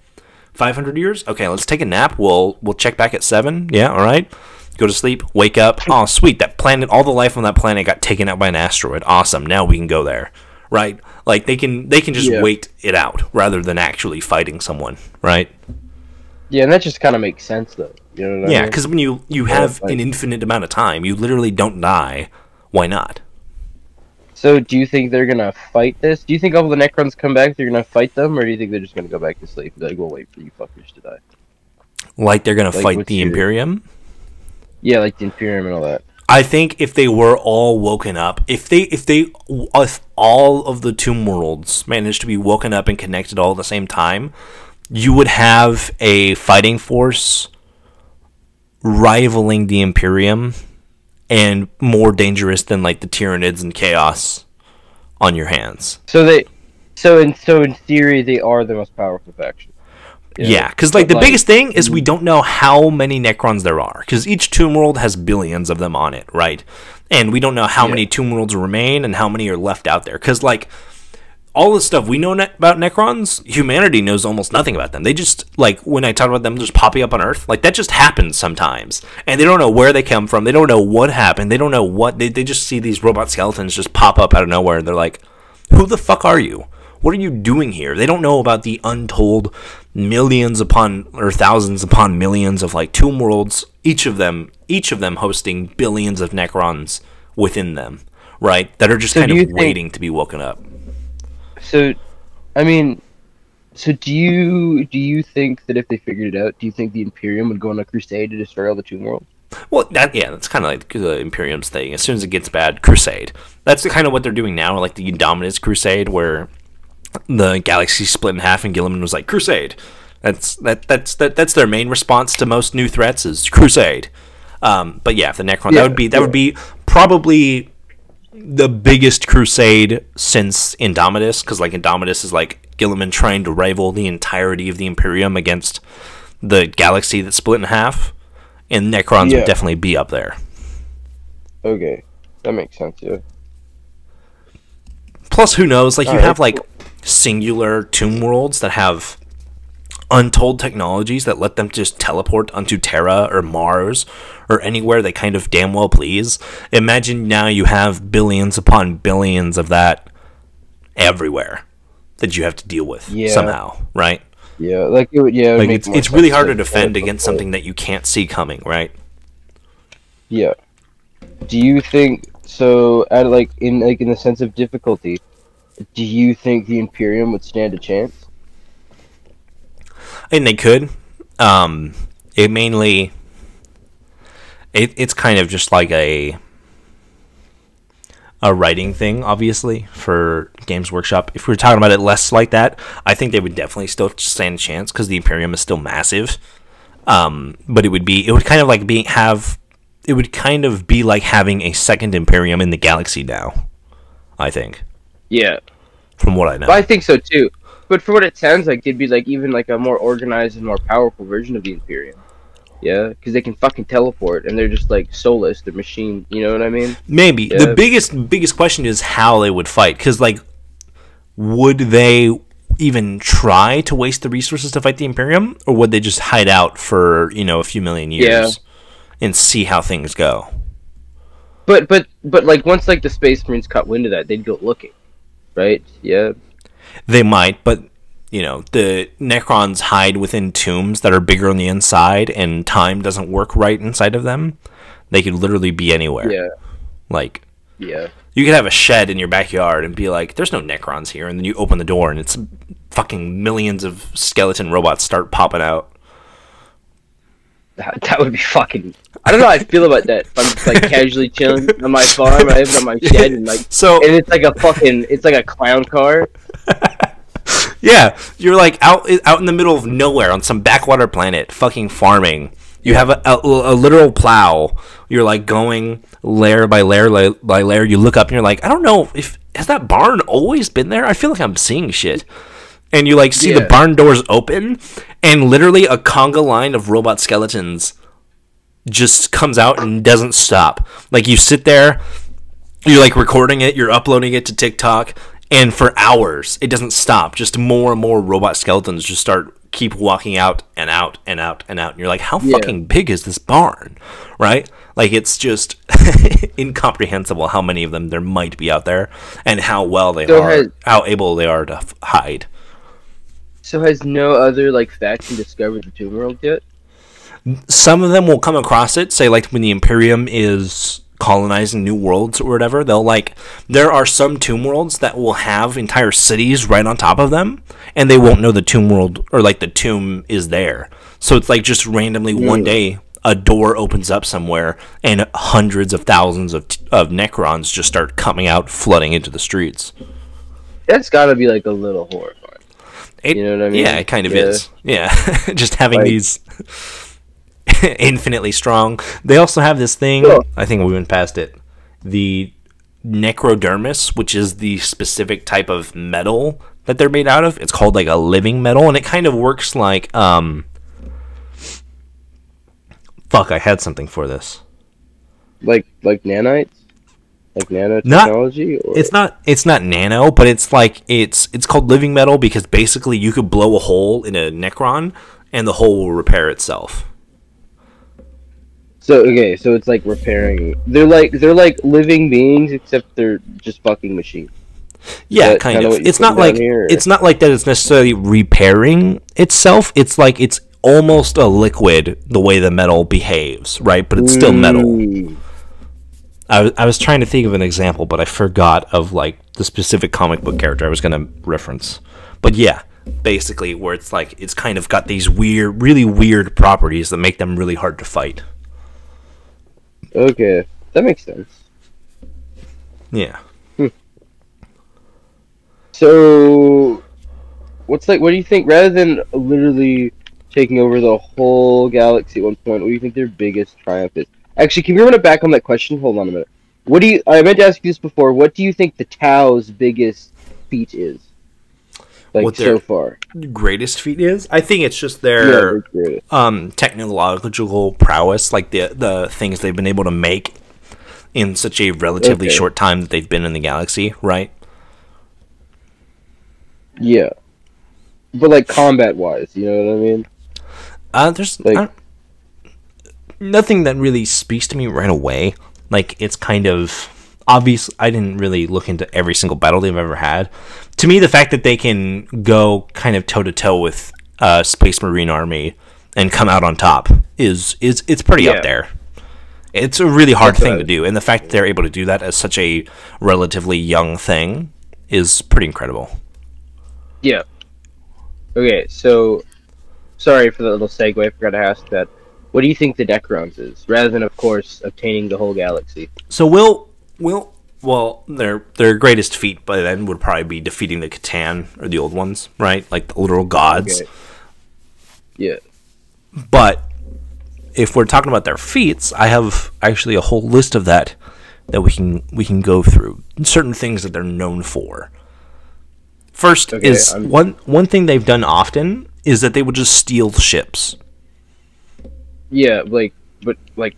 500 years? Okay, let's take a nap, we'll check back at 7, yeah, alright, go to sleep, wake up, oh sweet, that planet, all the life on that planet got taken out by an asteroid, awesome, now we can go there, right? Like, they can just wait it out rather than actually fighting someone, right? Yeah, and that just kind of makes sense, though. You know what I mean? Yeah, because when you have an infinite amount of time, you literally don't die. Why not? So, do you think they're gonna fight this? Do you think all the Necrons come back, they're gonna fight them, or do you think they're just gonna go back to sleep? Like, we'll wait for you fuckers to die. Like they're gonna fight the Imperium? Yeah, like the Imperium and all that. I think if they were all woken up, if all of the Tomb Worlds managed to be woken up and connected all at the same time, you would have a fighting force rivaling the Imperium and more dangerous than like the Tyranids and Chaos on your hands. So in theory, they are the most powerful faction. Yeah, because like the biggest thing is we don't know how many Necrons there are, because each Tomb World has billions of them on it, right? And we don't know how many Tomb Worlds remain and how many are left out there. Because like all the stuff we know about Necrons, humanity knows almost nothing about them. They just, like, when I talk about them just popping up on Earth, like that just happens sometimes, and they don't know where they come from. They don't know what happened. They don't know what they just see these robot skeletons just pop up out of nowhere, and they're like, "Who the fuck are you? What are you doing here?" They don't know about the untold millions upon or thousands upon millions of like Tomb Worlds, each of them hosting billions of Necrons within them, right? That are just kind of waiting to be woken up. So, I mean, do you think that if they figured it out, do you think the Imperium would go on a crusade to destroy all the Tomb Worlds? Well, that's kind of like the Imperium's thing. As soon as it gets bad, crusade. That's kind of what they're doing now, like the Indominus crusade, where the galaxy split in half and Gilliman was like, crusade. That's their main response to most new threats is crusade. But yeah, if the Necron, that would be probably the biggest crusade since Indomitus, because like Indomitus is like Gilliman trying to rival the entirety of the Imperium against the galaxy that split in half, and Necrons would definitely be up there. Okay, that makes sense. Yeah. Plus, who knows? Like, you have like singular Tomb Worlds that have untold technologies that let them just teleport onto Terra or Mars or anywhere they kind of damn well please. Imagine now you have billions upon billions of that everywhere that you have to deal with somehow, right? Yeah, like it would. Yeah, like it's really hard to defend against something that you can't see coming, right? Yeah. Do you think so? At in the sense of difficulty, do you think the Imperium would stand a chance? And they could. It mainly, it's kind of just like a writing thing, obviously, for Games Workshop. If we were talking about it less like that, I think they would definitely still stand a chance because the Imperium is still massive. But it would kind of be like having a second Imperium in the galaxy now, I think. Yeah. From what I know. But I think so too. But for what it sounds like, it'd be like even like a more organized and more powerful version of the Imperium. Yeah, because they can fucking teleport, and they're just like soulless. They're machine. You know what I mean? Maybe. Yeah. The biggest question is how they would fight. Because like, would they even try to waste the resources to fight the Imperium, or would they just hide out for a few million years and see how things go? But like once like the Space Marines caught wind of that, they'd go looking, right? Yeah. They might, but the Necrons hide within tombs that are bigger on the inside, and time doesn't work right inside of them. They could literally be anywhere. Yeah. Like, you could have a shed in your backyard and be like, "There's no Necrons here," and then you open the door and it's fucking millions of skeleton robots start popping out. That would be fucking. I don't know how I feel about that. If I'm just like casually chilling on my farm, I have it on my shed, and and it's like a clown car. Yeah, you're like out in the middle of nowhere on some backwater planet, fucking farming. You have a literal plow. You're like going layer by layer by layer. You look up and you're like, I don't know has that barn always been there? I feel like I'm seeing shit. And you like see the barn doors open, and literally a conga line of robot skeletons just comes out and doesn't stop. Like, you sit there, you're like recording it, you're uploading it to TikTok, and for hours it doesn't stop. Just more and more robot skeletons just keep walking out and out and out and out. And you're like, how fucking big is this barn? Right? Like, it's just incomprehensible how many of them there might be out there, and how how able they are to hide. So has no other like faction discovered the Tomb World yet? Some of them will come across it, say like when the Imperium is colonizing new worlds or whatever. There are some Tomb Worlds that will have entire cities right on top of them, and they won't know the Tomb World or like the tomb is there. So it's like just randomly one day a door opens up somewhere and hundreds of thousands of Necrons just start coming out, flooding into the streets. That's got to be like a little horrifying. You know what I mean? Yeah, it kind of is. Yeah, just having these infinitely strong. They also have this thing. I think we went past it. The necrodermis, which is the specific type of metal that they're made out of. It's called like a living metal, and it kind of works like fuck, I had something for this. Like nanites? Like nanotechnology? It's not nano, but it's like it's called living metal because basically you could blow a hole in a Necron and the hole will repair itself. So it's like repairing. They're like living beings, except they're just fucking machines. Yeah, kind of. It's not like that. It's necessarily repairing itself. It's like it's almost a liquid the way the metal behaves, right? But it's still metal. I was trying to think of an example, but I forgot of like the specific comic book character I was going to reference. But yeah, basically where it's like it's kind of got these really weird properties that make them really hard to fight. Okay, that makes sense. Yeah. So, what do you think? Rather than literally taking over the whole galaxy at one point, what do you think their biggest triumph is? Actually, can we run it back on that question? Hold on a minute. I meant to ask you this before. What do you think the Tau's biggest feat is? Like, so far. Greatest feat is? I think it's just their technological prowess, like the things they've been able to make in such a relatively short time that they've been in the galaxy, right? Yeah. But, like, combat-wise, you know what I mean? There's nothing that really speaks to me right away. Like, it's kind of obvious. I didn't really look into every single battle they've ever had. To me, the fact that they can go kind of toe-to-toe with Space Marine Army and come out on top it's pretty up there. It's a really hard thing to do, and the fact that they're able to do that as such a relatively young thing is pretty incredible. Yeah. Okay, so sorry for the little segue. I forgot to ask that. What do you think the Necrons is, rather than, of course, obtaining the whole galaxy? So their greatest feat by then would probably be defeating the Catan or the old ones, right? Like the literal gods. Okay. Yeah. But if we're talking about their feats, I have actually a whole list of that we can go through. Certain things that they're known for. First is one thing they've done often is that they would just steal ships. Yeah, but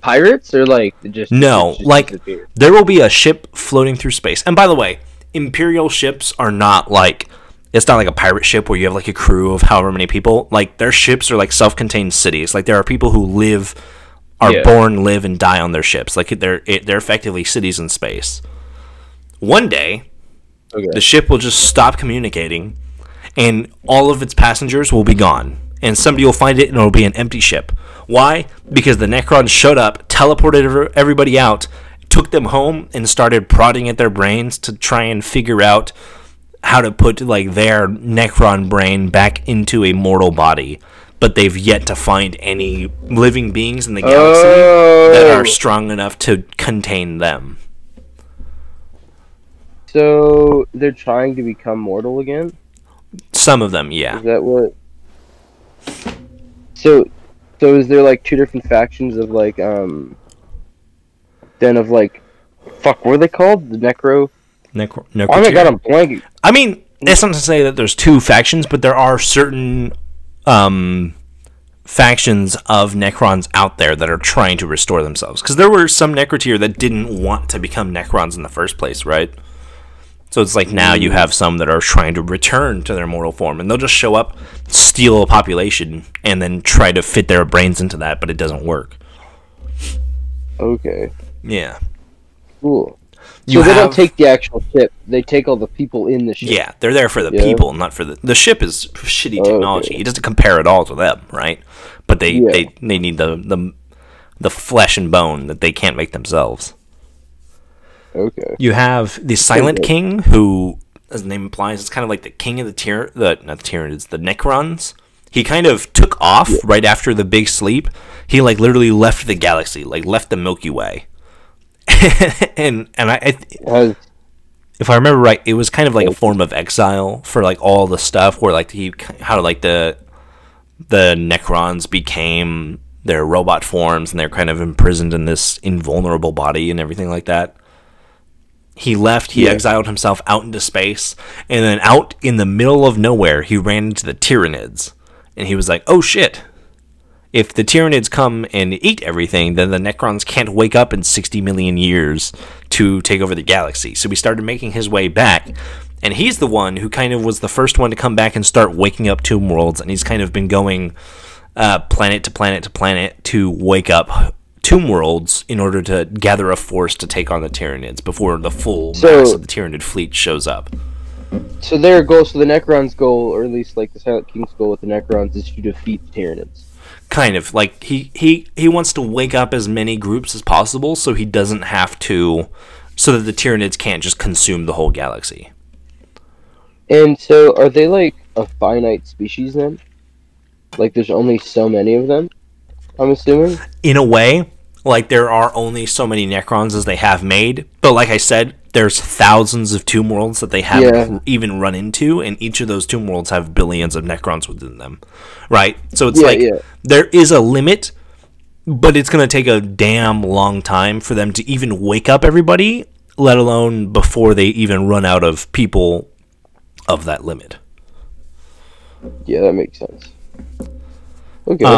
pirates or just disappear? There will be a ship floating through space. And by the way, Imperial ships are not it's not like a pirate ship where you have like a crew of however many people. Like their ships are like self-contained cities. Like there are people who born, live, and die on their ships. Like they're effectively cities in space. One day, the ship will just stop communicating, and all of its passengers will be gone. And somebody will find it, and it'll be an empty ship. Why? Because the Necrons showed up, teleported everybody out, took them home, and started prodding at their brains to try and figure out how to put their Necron brain back into a mortal body. But they've yet to find any living beings in the galaxy that are strong enough to contain them. So they're trying to become mortal again? Some of them, yeah. Is that what? So is there two different factions of fuck, what are they called? The Necro? Necro. Oh my god, I'm blanking. I mean, it's not to say that there's two factions, but there are certain factions of Necrons out there that are trying to restore themselves. Because there were some Necrotier that didn't want to become Necrons in the first place, right? So it's now you have some that are trying to return to their mortal form, and they'll just show up, steal a population, and then try to fit their brains into that, but it doesn't work. Okay. Yeah. Cool. So they don't take the actual ship, they take all the people in the ship. Yeah, they're there for the people, not for the ship is shitty technology. Okay. It doesn't compare at all to them, right? But they need the flesh and bone that they can't make themselves. Okay. You have the Silent King, who, as the name implies, is kind of like the king of the not the Tyranids, the Necrons. he kind of took off right after the big sleep. He like literally left the galaxy, like left the Milky Way. and if I remember right, it was kind of like a form of exile for like all the stuff where like how like the Necrons became their robot forms and they're kind of imprisoned in this invulnerable body and everything like that. He left, he exiled himself out into space, and then out in the middle of nowhere, he ran into the Tyranids. And he was like, oh shit, if the Tyranids come and eat everything, then the Necrons can't wake up in 60 million years to take over the galaxy. So he started making his way back, and he's the one who kind of was the first one to come back and start waking up tomb worlds, and he's kind of been going planet to planet to planet to wake up tomb worlds in order to gather a force to take on the Tyranids before the full mass of the Tyranid fleet shows up. So their goal, so the Necrons' goal, or at least like the Silent King's goal with the Necrons, is to defeat the Tyranids. Kind of like he wants to wake up as many groups as possible, so he doesn't have to, so that the Tyranids can't just consume the whole galaxy. And so, are they like a finite species then? Like, there's only so many of them, I'm assuming? In a way, like, there are only so many Necrons as they have made, but like I said, there's thousands of tomb worlds that they haven't even run into, and each of those tomb worlds have billions of Necrons within them, right? So it's there is a limit, but it's going to take a damn long time for them to even wake up everybody, let alone before they even run out of people of that limit. Yeah, that makes sense. Okay.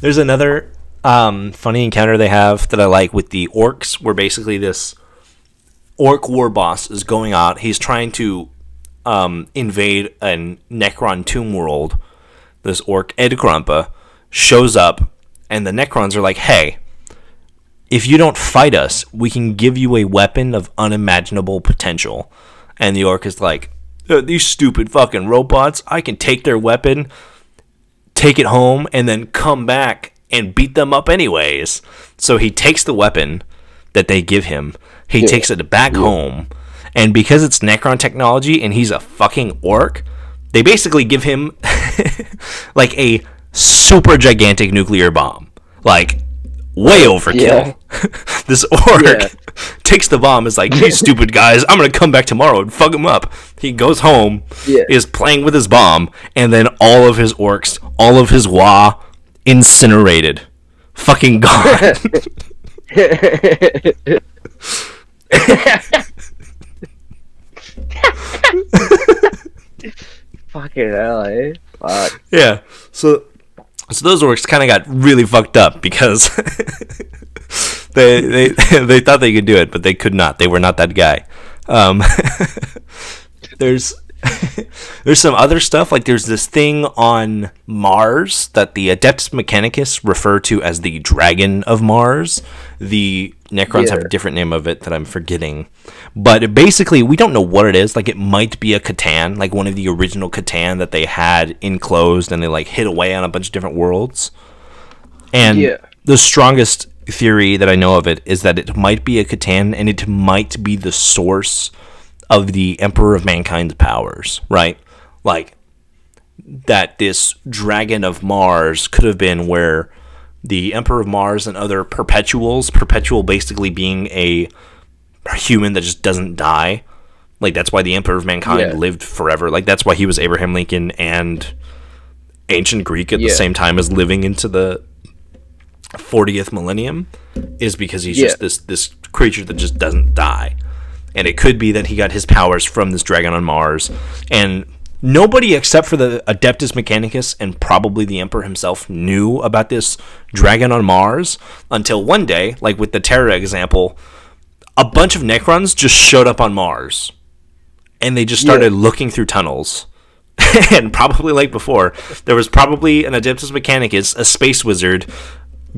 There's another funny encounter they have that I like with the orcs, where basically this orc war boss is going out. He's trying to invade a Necron tomb world. This orc, Ed Grumpa, shows up, and the Necrons are like, hey, if you don't fight us, we can give you a weapon of unimaginable potential. And the orc is like, these stupid fucking robots, I can take their weapon, take it home, and then come back and beat them up anyways. So he takes the weapon that they give him, he takes it back home, and because it's Necron technology and he's a fucking orc, they basically give him like a super gigantic nuclear bomb. Like, way overkill. This orc takes the bomb, is like, these stupid guys, I'm gonna come back tomorrow and fuck them up. He goes home, is playing with his bomb, and then all of his orcs, all of his Wa, incinerated. Fucking gone. Fucking hell, eh? Fuck. Yeah, so those orcs kind of got really fucked up because they thought they could do it, but they could not. They were not that guy. There's some other stuff, like there's this thing on Mars that the Adeptus Mechanicus refer to as the Dragon of Mars. The Necrons have a different name of it that I'm forgetting. But basically, we don't know what it is. Like, it might be a Catan, like one of the original Catan that they had enclosed and they like hid away on a bunch of different worlds. And the strongest theory that I know of it is that it might be a Catan, and it might be the source of the Emperor of Mankind's powers, right? Like, that this Dragon of Mars could have been where the Emperor of Mars and other perpetuals, perpetual basically being a human that just doesn't die. Like, that's why the Emperor of Mankind lived forever. Like, that's why he was Abraham Lincoln and ancient Greek at the same time as living into the 40th millennium, is because he's just this creature that just doesn't die. And it could be that he got his powers from this dragon on Mars. And nobody except for the Adeptus Mechanicus and probably the Emperor himself knew about this dragon on Mars until one day, like with the Terra example, a bunch of Necrons just showed up on Mars. And they just started looking through tunnels. And probably like before, there was probably an Adeptus Mechanicus, a space wizard,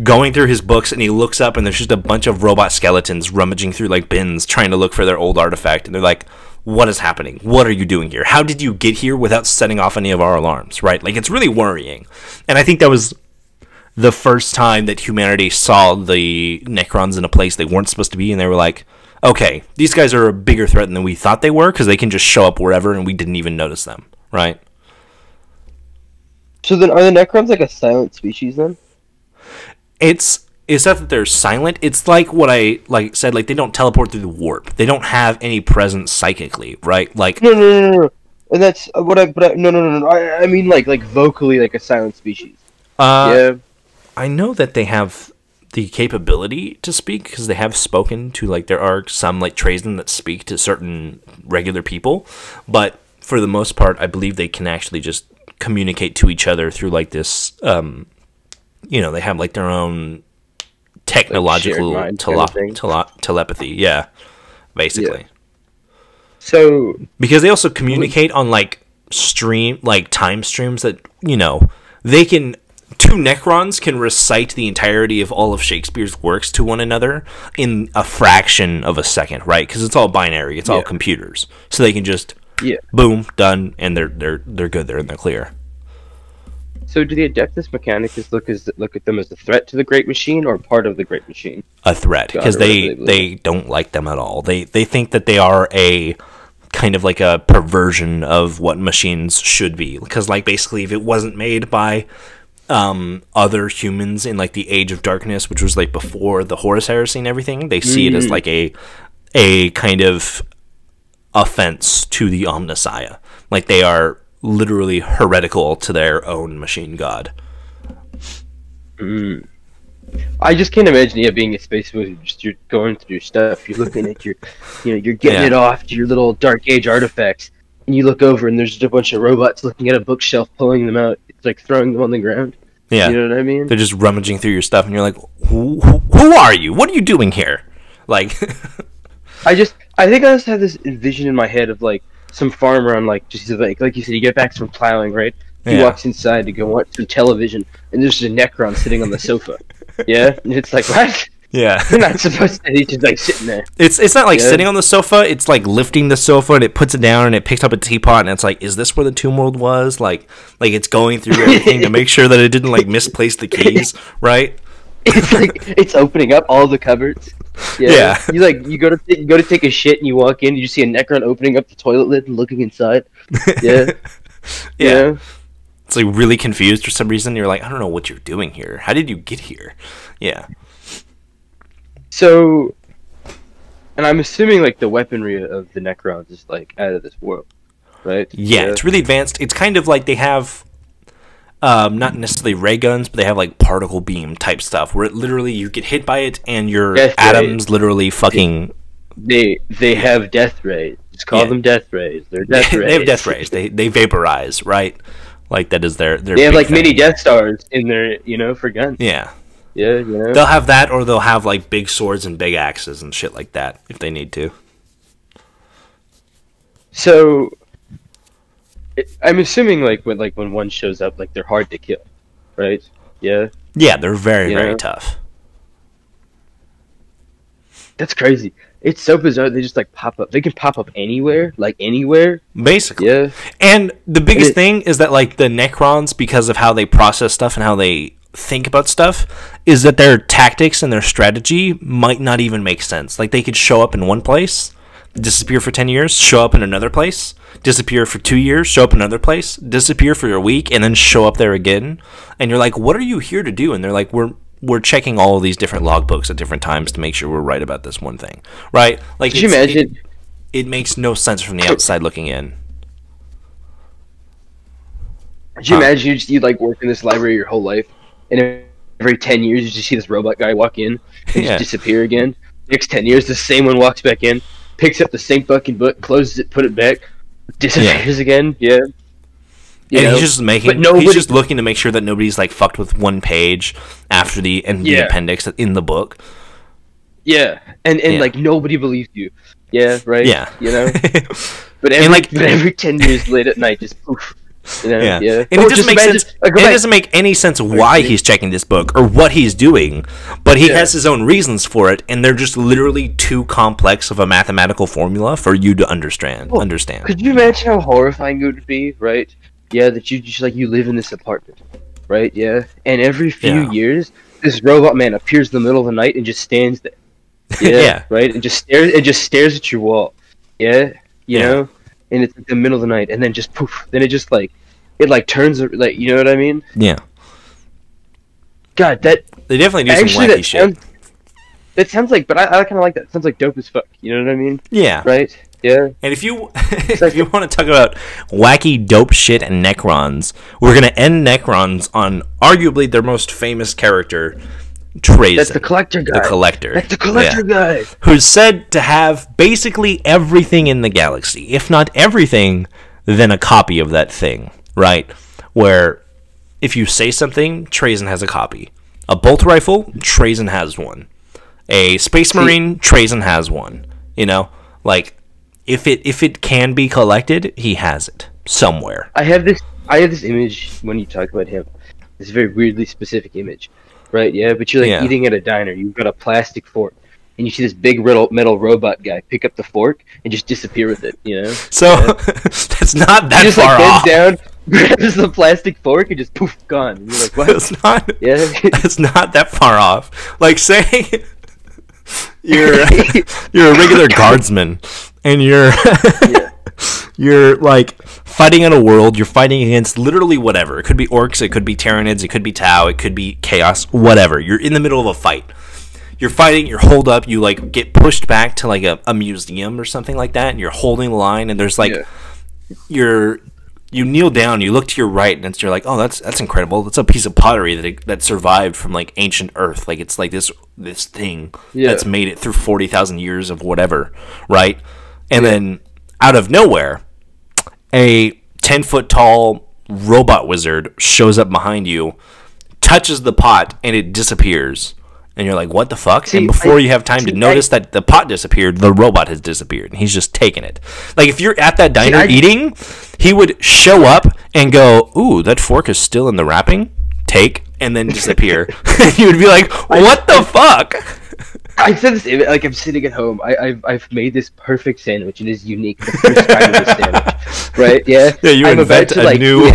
going through his books, and he looks up and there's just a bunch of robot skeletons rummaging through like bins trying to look for their old artifact, and they're like, what is happening? What are you doing here? How did you get here without setting off any of our alarms, right? Like, it's really worrying. And I think that was the first time that humanity saw the Necrons in a place they weren't supposed to be, and they were like, okay, these guys are a bigger threat than we thought they were, because they can just show up wherever and we didn't even notice them, right? So then, are the Necrons like a silent species then? It's not that they're silent. It's like what I said. Like they don't teleport through the warp. They don't have any presence psychically, right? Like no. And that's what I. But no. I mean like vocally, like a silent species. Yeah. I know that they have the capability to speak because they have spoken to, like, there are some like Trazen that speak to certain regular people, but for the most part, I believe they can actually just communicate to each other through like this. You know, they have like their own technological telepathy. Yeah, basically. Yeah. So because they also communicate on like time streams that, you know, they can. Two Necrons can recite the entirety of all of Shakespeare's works to one another in a fraction of a second, right? Because it's all binary, it's all computers, so they can just boom, done, and they're good. They're in the clear. So, do the Adeptus Mechanicus look at them as a threat to the Great Machine or part of the Great Machine? A threat, because they don't like them at all. They think that they are a kind of like a perversion of what machines should be. Because, like, basically, if it wasn't made by other humans in like the Age of Darkness, which was like before the Horus Heresy and everything, they see it as like a kind of offense to the Omnissiah. Like they are literally heretical to their own machine god. I just can't imagine you being a space wizard. Just you're going through stuff. You're looking at your, you're getting it off to your little Dark Age artifacts, and you look over and there's just a bunch of robots looking at a bookshelf, pulling them out. It's like throwing them on the ground. Yeah, you know what I mean? They're just rummaging through your stuff, and you're like, who are you? What are you doing here? Like, I think I just have this vision in my head of like some farmer on like just like you said, you get back from plowing, right? He walks inside to go watch some television, and there's a Necron sitting on the sofa. Yeah, and it's like, what? Yeah, you're not supposed to. He's just like sitting there. It's not like sitting on the sofa. It's like lifting the sofa, and it puts it down, and it picks up a teapot, and it's like, is this where the Tomb World was? Like it's going through everything to make sure that it didn't like misplace the keys, right? It's like it's opening up all the cupboards. Yeah. You go to take a shit, and you walk in, and you see a Necron opening up the toilet lid and looking inside. Yeah. Yeah. It's like really confused for some reason. You're like, I don't know what you're doing here. How did you get here? Yeah. So, and I'm assuming like the weaponry of the Necrons is like out of this world, right? Yeah, it's really advanced. It's kind of like they have, not necessarily ray guns, but they have like particle beam type stuff where it literally you get hit by it and your atoms literally fucking. They have death rays. Just call them death rays. They're death rays. They have death rays. They vaporize, right? Like that is their. They have like mini Death Stars in their, for guns. Yeah. Yeah, they'll have that, or they'll have like big swords and big axes and shit like that if they need to. So, I'm assuming like when one shows up, like they're hard to kill, right? Yeah. Yeah, they're very tough. That's crazy. It's so bizarre. They just like pop up. They can pop up anywhere, like anywhere. Basically. Yeah. And the biggest thing is that like the Necrons, because of how they process stuff and how they think about stuff, is that their tactics and their strategy might not even make sense. Like they could show up in one place, disappear for 10 years, show up in another place, disappear for 2 years, show up in another place, disappear for a week, and then show up there again. And you're like, what are you here to do? And they're like, we're checking all of these different logbooks at different times to make sure we're right about this one thing, right? Like, could you imagine? It makes no sense from the outside looking in. Could you imagine you like work in this library your whole life, and every 10 years you just see this robot guy walk in and just disappear again? Next 10 years, the same one walks back in, picks up the same fucking book, closes it, put it back, disappears again. Yeah. He's just he's just looking to make sure that nobody's like fucked with one page after the appendix in the book. Yeah, and like nobody believes you. Yeah, right. Yeah, but every 10 years late at night, just poof. And it doesn't make sense. It doesn't make any sense why he's checking this book or what he's doing, but he has his own reasons for it, and they're just literally too complex of a mathematical formula for you to understand. Could you imagine how horrifying it would be, right? Yeah, that you just like you live in this apartment, right? Yeah, and every few years, this robot man appears in the middle of the night and just stands there. Yeah, right, and just stares at your wall. Yeah, you know, and it's like the middle of the night, and then just poof. Then it it like turns, like, you know what I mean? Yeah. God, that they definitely do some wacky shit. That sounds like, but I kind of like that. It sounds like dope as fuck. You know what I mean? Yeah. Right. Yeah. And if you if you want to talk about wacky dope shit and Necrons, we're gonna end Necrons on arguably their most famous character, Trazen. That's the collector guy. The collector. That's the collector guy. Who's said to have basically everything in the galaxy, if not everything, then a copy of that thing. Right? Where if you say something, Trazen has a copy. A bolt rifle, Trazen has one. A space marine, Trazen has one. You know, like if it can be collected, he has it somewhere. I have this image when you talk about him. This very weirdly specific image, right? Yeah, but you're like eating at a diner. You've got a plastic fork, and you see this big metal robot guy pick up the fork and just disappear with it. You know, so that's not that just, far like, off. Down, grabs the plastic fork and just poof, gone. And you're like, what? That's not that far off. Like, say you're a regular guardsman and you're like fighting in a world. You're fighting against literally whatever. It could be orcs, it could be Tyranids, it could be Tau, it could be Chaos, whatever. You're in the middle of a fight. You're fighting, you're holed up, you like get pushed back to like a museum or something like that, and you're holding the line, and there's like you kneel down, you look to your right, and you're like, oh, that's incredible. That's a piece of pottery that survived from like ancient Earth. Like it's like this thing that's made it through 40,000 years of whatever, right? And then out of nowhere, a 10-foot tall robot wizard shows up behind you, touches the pot, and it disappears. And you're like, what the fuck? And before you have time to notice that the pot disappeared, the robot has disappeared. And he's just taking it. Like, if you're at that diner eating, he would show up and go, ooh, that fork is still in the wrapping? Take, and then disappear. And you would be like, what the fuck? I said this, like, I'm sitting at home. I've made this perfect sandwich. It is unique. The first time of this sandwich. Right? Yeah? Yeah, you invent a new...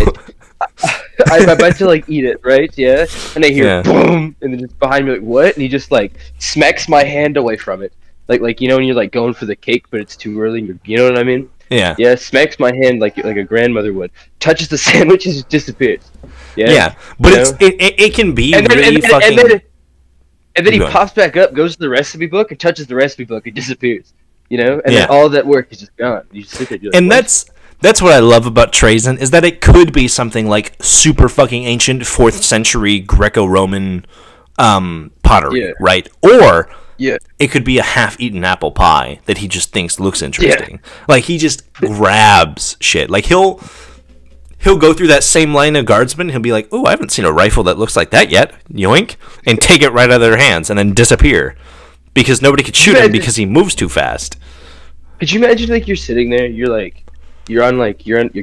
I'm about to like eat it, right? Yeah, and I hear boom, and then just behind me, like, what? And he just like smacks my hand away from it, like you know when you're like going for the cake, but it's too early. And you know what I mean? Yeah. Smacks my hand like a grandmother would. Touches the sandwich and just disappears. Yeah, but it can be really fucking. And then he pops back up, goes to the recipe book, and touches the recipe book, and disappears. You know, and then all that work is just gone. You just sit there, you're like, and what? That's what I love about Trazen, is that it could be something like super fucking ancient 4th century Greco-Roman pottery, right? Or it could be a half-eaten apple pie that he just thinks looks interesting. Like, he just grabs shit. Like, he'll go through that same line of guardsmen, he'll be like, oh, I haven't seen a rifle that looks like that yet, yoink, and take it right out of their hands and then disappear. Because nobody could shoot him because he moves too fast. Could you imagine, like, you're sitting there, you're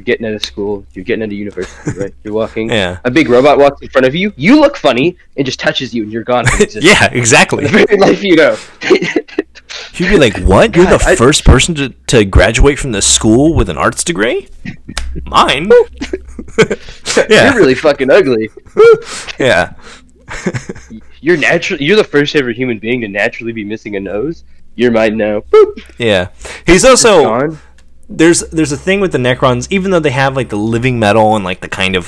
getting out of school, you're getting into university, right? You're walking. A big robot walks in front of you. You look funny and just touches you, and you're gone. Yeah, exactly. The very life you know. You'd be like, "What? You're the first person to graduate from this school with an arts degree? Mine? You're really fucking ugly. Yeah. You're the first ever human being to naturally be missing a nose. You're mine now. Boop. Yeah. He's also. There's a thing with the Necrons, even though they have like the living metal and like the kind of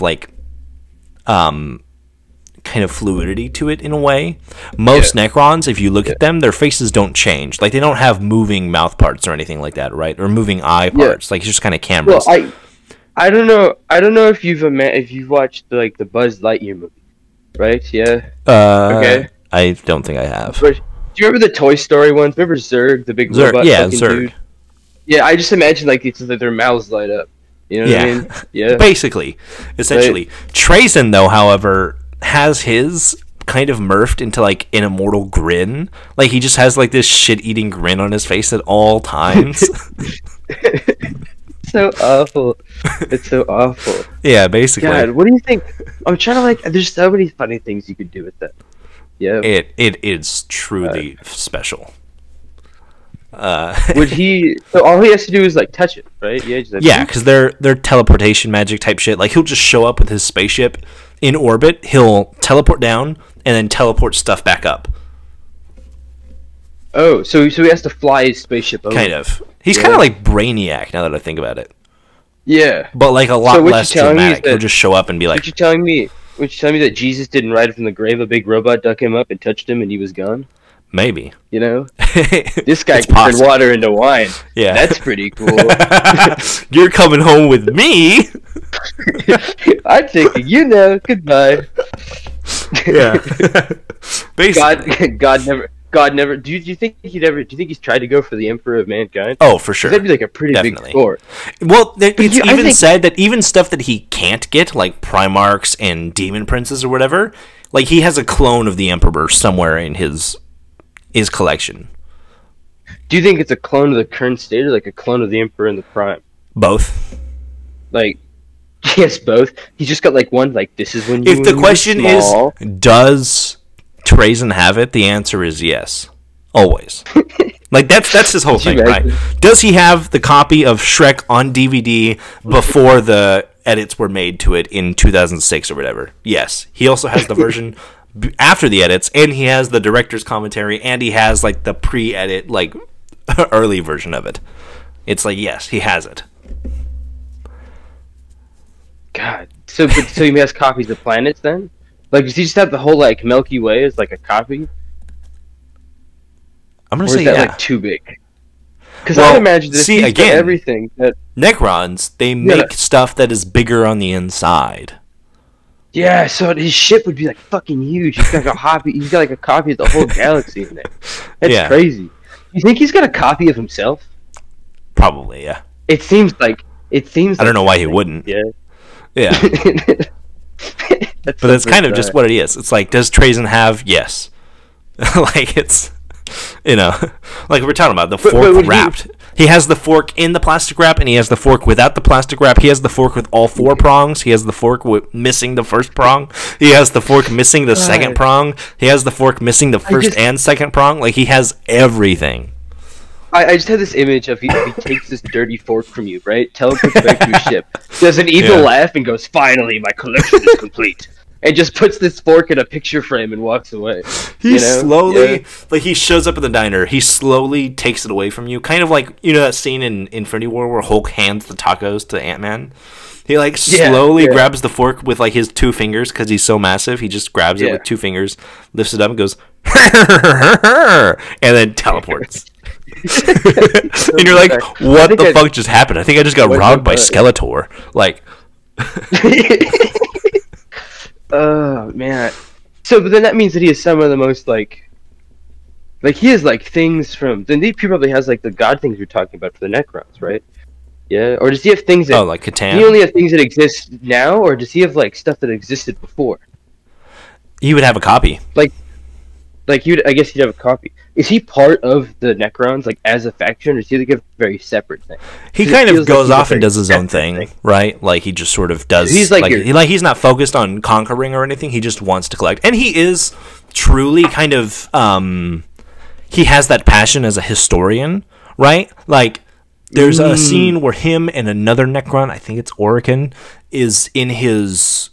fluidity to it in a way. Most Necrons, if you look at them, their faces don't change. Like, they don't have moving mouth parts or anything like that, right? Or moving eye parts. Like, it's just kind of cameras. Well, I don't know if you've watched like the Buzz Lightyear movie, right? Yeah. Okay. I don't think I have. But, do you remember the Toy Story ones? Remember Zurg, the big robot? Yeah, Zurg. Dude? Yeah, I just imagine like it's that their mouths light up. You know what I mean? Yeah. Basically, essentially. Right. Trazen, though, however, has his kind of morphed into like an immortal grin. Like, he just has like this shit-eating grin on his face at all times. So awful. It's so awful. Yeah, basically. God, what do you think? I'm trying to there's so many funny things you could do with that. Yeah. It is truly special. Would he? So all he has to do is like touch it, right? Yeah, because they're teleportation magic type shit. Like, he'll just show up with his spaceship in orbit. He'll teleport down and then teleport stuff back up. Oh, so he has to fly his spaceship over. Kind of. He's kind of like Brainiac now that I think about it. Yeah. But like a lot less dramatic. He'll just show up and be like... What you telling me that Jesus didn't ride from the grave, a big robot dug him up and touched him and he was gone? Maybe. You know? This guy turned water into wine. Yeah. That's pretty cool. You're coming home with me! I'm taking you now. Goodbye. Yeah. Basically. God never. Do you think he's tried to go for the Emperor of Mankind? Oh, for sure. That'd be like a pretty big score. Well, it's said that even stuff that he can't get, like Primarchs and Demon Princes or whatever, like he has a clone of the Emperor somewhere in his collection. Do you think it's a clone of the current state or like a clone of the Emperor in the Prime? Both. Like, yes, both. He's just got like one. Like, this is when you. If the question is, does Trazen have it? The answer is yes, always. Like that's his whole thing, right? Does he have the copy of Shrek on DVD before the edits were made to it in 2006 or whatever? Yes. He also has the version after the edits, and he has the director's commentary, and he has like the pre-edit, like early version of it. It's like, yes, he has it. God, so he has copies of planets then? Like, does he just have the whole like Milky Way as like a copy? I'm gonna say yeah. Like too big? Because I imagine that he's got everything that Necrons, they make stuff that is bigger on the inside. Yeah, so his ship would be like fucking huge. He's got like a copy of the whole galaxy in there. That's crazy. You think he's got a copy of himself? Probably, yeah. It seems like. I don't know why he wouldn't. Yeah. Yeah. But that's kind of just what it is. It's like, does Trazen have? Yes. Like, it's, you know, like we're talking about the fork wrapped. He has the fork in the plastic wrap, and he has the fork without the plastic wrap. He has the fork with all 4 prongs. He has the fork missing the first prong. He has the fork missing the second prong. He has the fork missing the first and second prong. Like, he has everything. I just had this image of he takes this dirty fork from you, right? Teleports back to your ship. Does an evil laugh and goes, "Finally, my collection is complete." And just puts this fork in a picture frame and walks away. He slowly, like, he shows up at the diner. He slowly takes it away from you. Kind of like, you know that scene in Infinity War where Hulk hands the tacos to Ant-Man? He, like, slowly grabs the fork with, like, his 2 fingers because he's so massive. He just grabs it with 2 fingers, lifts it up, and goes, and then teleports. And you're like, what the fuck just happened? I think I just got robbed by Skeletor. Like... Oh man! So, but then that means that he has some of the most like he has like things from. Then he probably has like the god things you're talking about for the Necrons, right? Yeah. Or does he have things that? Oh, like Catan. Does he only have things that exist now, or does he have like stuff that existed before? He would have a copy. Like he would. I guess he'd have a copy. Is he part of the Necrons, like as a faction, or is he like a very separate thing? He kind of goes off and does his own thing, right? Like he just sort of does. He's like he's not focused on conquering or anything. He just wants to collect, and he is truly kind of. He has that passion as a historian, right? Like there's a scene where him and another Necron, I think it's Orican, is in his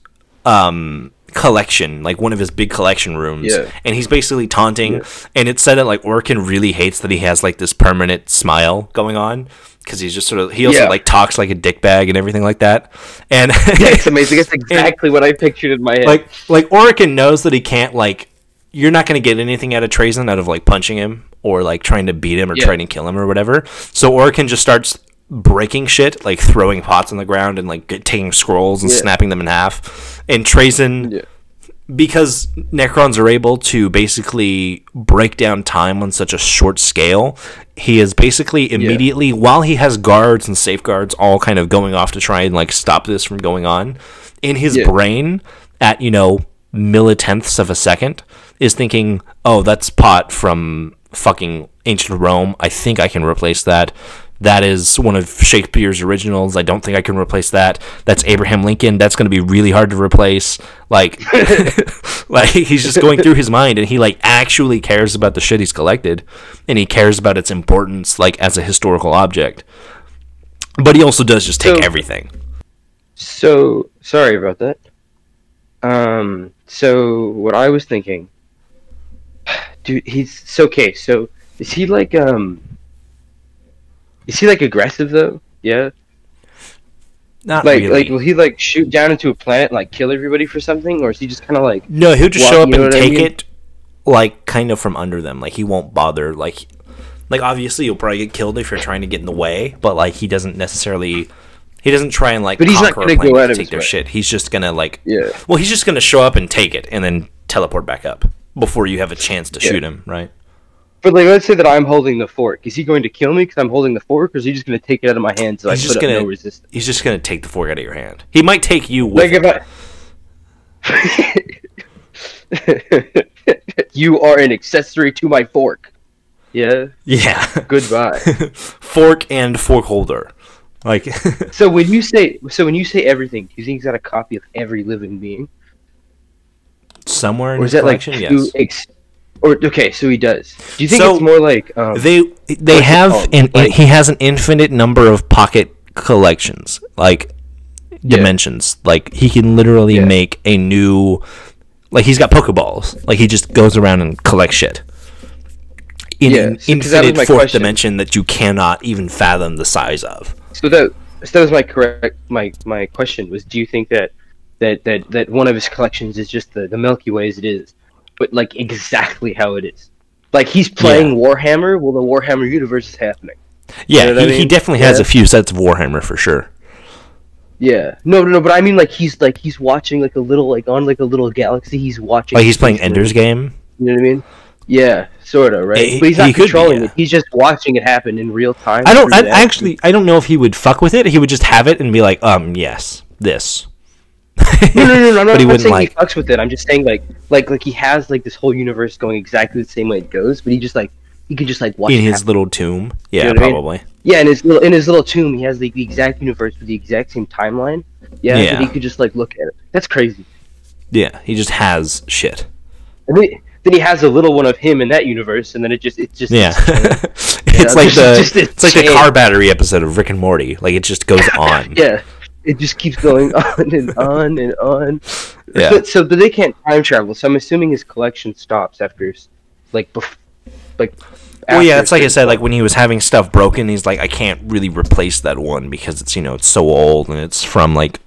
collection, like one of his big collection rooms, and he's basically taunting, and it's said that like Orkin really hates that he has like this permanent smile going on because he's just sort of also like talks like a dickbag and everything like that, and it's amazing. It's exactly what I pictured in my head. Like Orkin knows that he can't, like, you're not going to get anything out of Trazen out of like punching him or like trying to beat him or trying to kill him or whatever, so Orkin just starts breaking shit, like throwing pots on the ground and like taking scrolls and snapping them in half. And Trazen, because Necrons are able to basically break down time on such a short scale, he is basically immediately, while he has guards and safeguards all kind of going off to try and like stop this from going on, in his brain at, you know, millitenths of a second is thinking, oh, that's pot from fucking ancient Rome. I think I can replace that. That is one of Shakespeare's originals. I don't think I can replace that. That's Abraham Lincoln. That's going to be really hard to replace. Like, like he's just going through his mind, and he like actually cares about the shit he's collected, and he cares about its importance, like as a historical object. But he also does just take everything. So sorry about that. So what I was thinking, dude, he's okay. So is he like? Is he like aggressive though? Yeah. Not like, really. Like, will he like shoot down into a planet and like kill everybody for something, or is he just kind of like? No, he'll just show up and take it, like kind of from under them. Like he won't bother. Like obviously you'll probably get killed if you're trying to get in the way, but like he doesn't necessarily. He doesn't try and like. But he's not gonna go out of take their way. shit. He's just gonna like. Yeah. Well, he's just gonna show up and take it, and then teleport back up before you have a chance to shoot him, right? But like, let's say that I'm holding the fork. Is he going to kill me because I'm holding the fork, or is he just going to take it out of my hand so I put up no resistance? He's just going to take the fork out of your hand. He might take you with him. You are an accessory to my fork. Yeah. Yeah. Goodbye. Fork and fork holder. Like. So when you say everything, do you think he's got a copy of every living being? Somewhere in his collection, yes. Okay, so he does. Do you think it's more like they have he has an infinite number of pocket collections, like dimensions. Like he can literally make a new, like he's got Pokeballs. Like he just goes around and collects shit in an infinite fourth dimension that you cannot even fathom the size of. So that was my question was: do you think that one of his collections is just the Milky Way as it is? But like exactly how it is, like he's playing Warhammer. Well, the Warhammer universe is happening. Yeah, you know he definitely has a few sets of Warhammer for sure. Yeah, no, but I mean like he's watching like a little galaxy. He's watching. Like he's playing Ender's Game. You know what I mean? Yeah, sort of, right? But he's not controlling it. He's just watching it happen in real time. I don't know if he would fuck with it. He would just have it and be like, yes, this. No. I'm not saying he fucks with it. I'm just saying like he has like this whole universe going exactly the same way it goes, but he could just like watch in his little tomb. Yeah, you know probably. I mean? Yeah, in his little tomb, he has the exact universe with the exact same timeline. Yeah, and he could just like look at it. That's crazy. Yeah, he just has shit. And then he has a little one of him in that universe, and then it's just it's like the car battery episode of Rick and Morty. Like it just goes on. Yeah. It just keeps going on and on and on. Yeah. But they can't time travel, so I'm assuming his collection stops after, Well, yeah, it's like I said. Like when he was having stuff broken, he's like, I can't really replace that one because it's it's so old and it's from like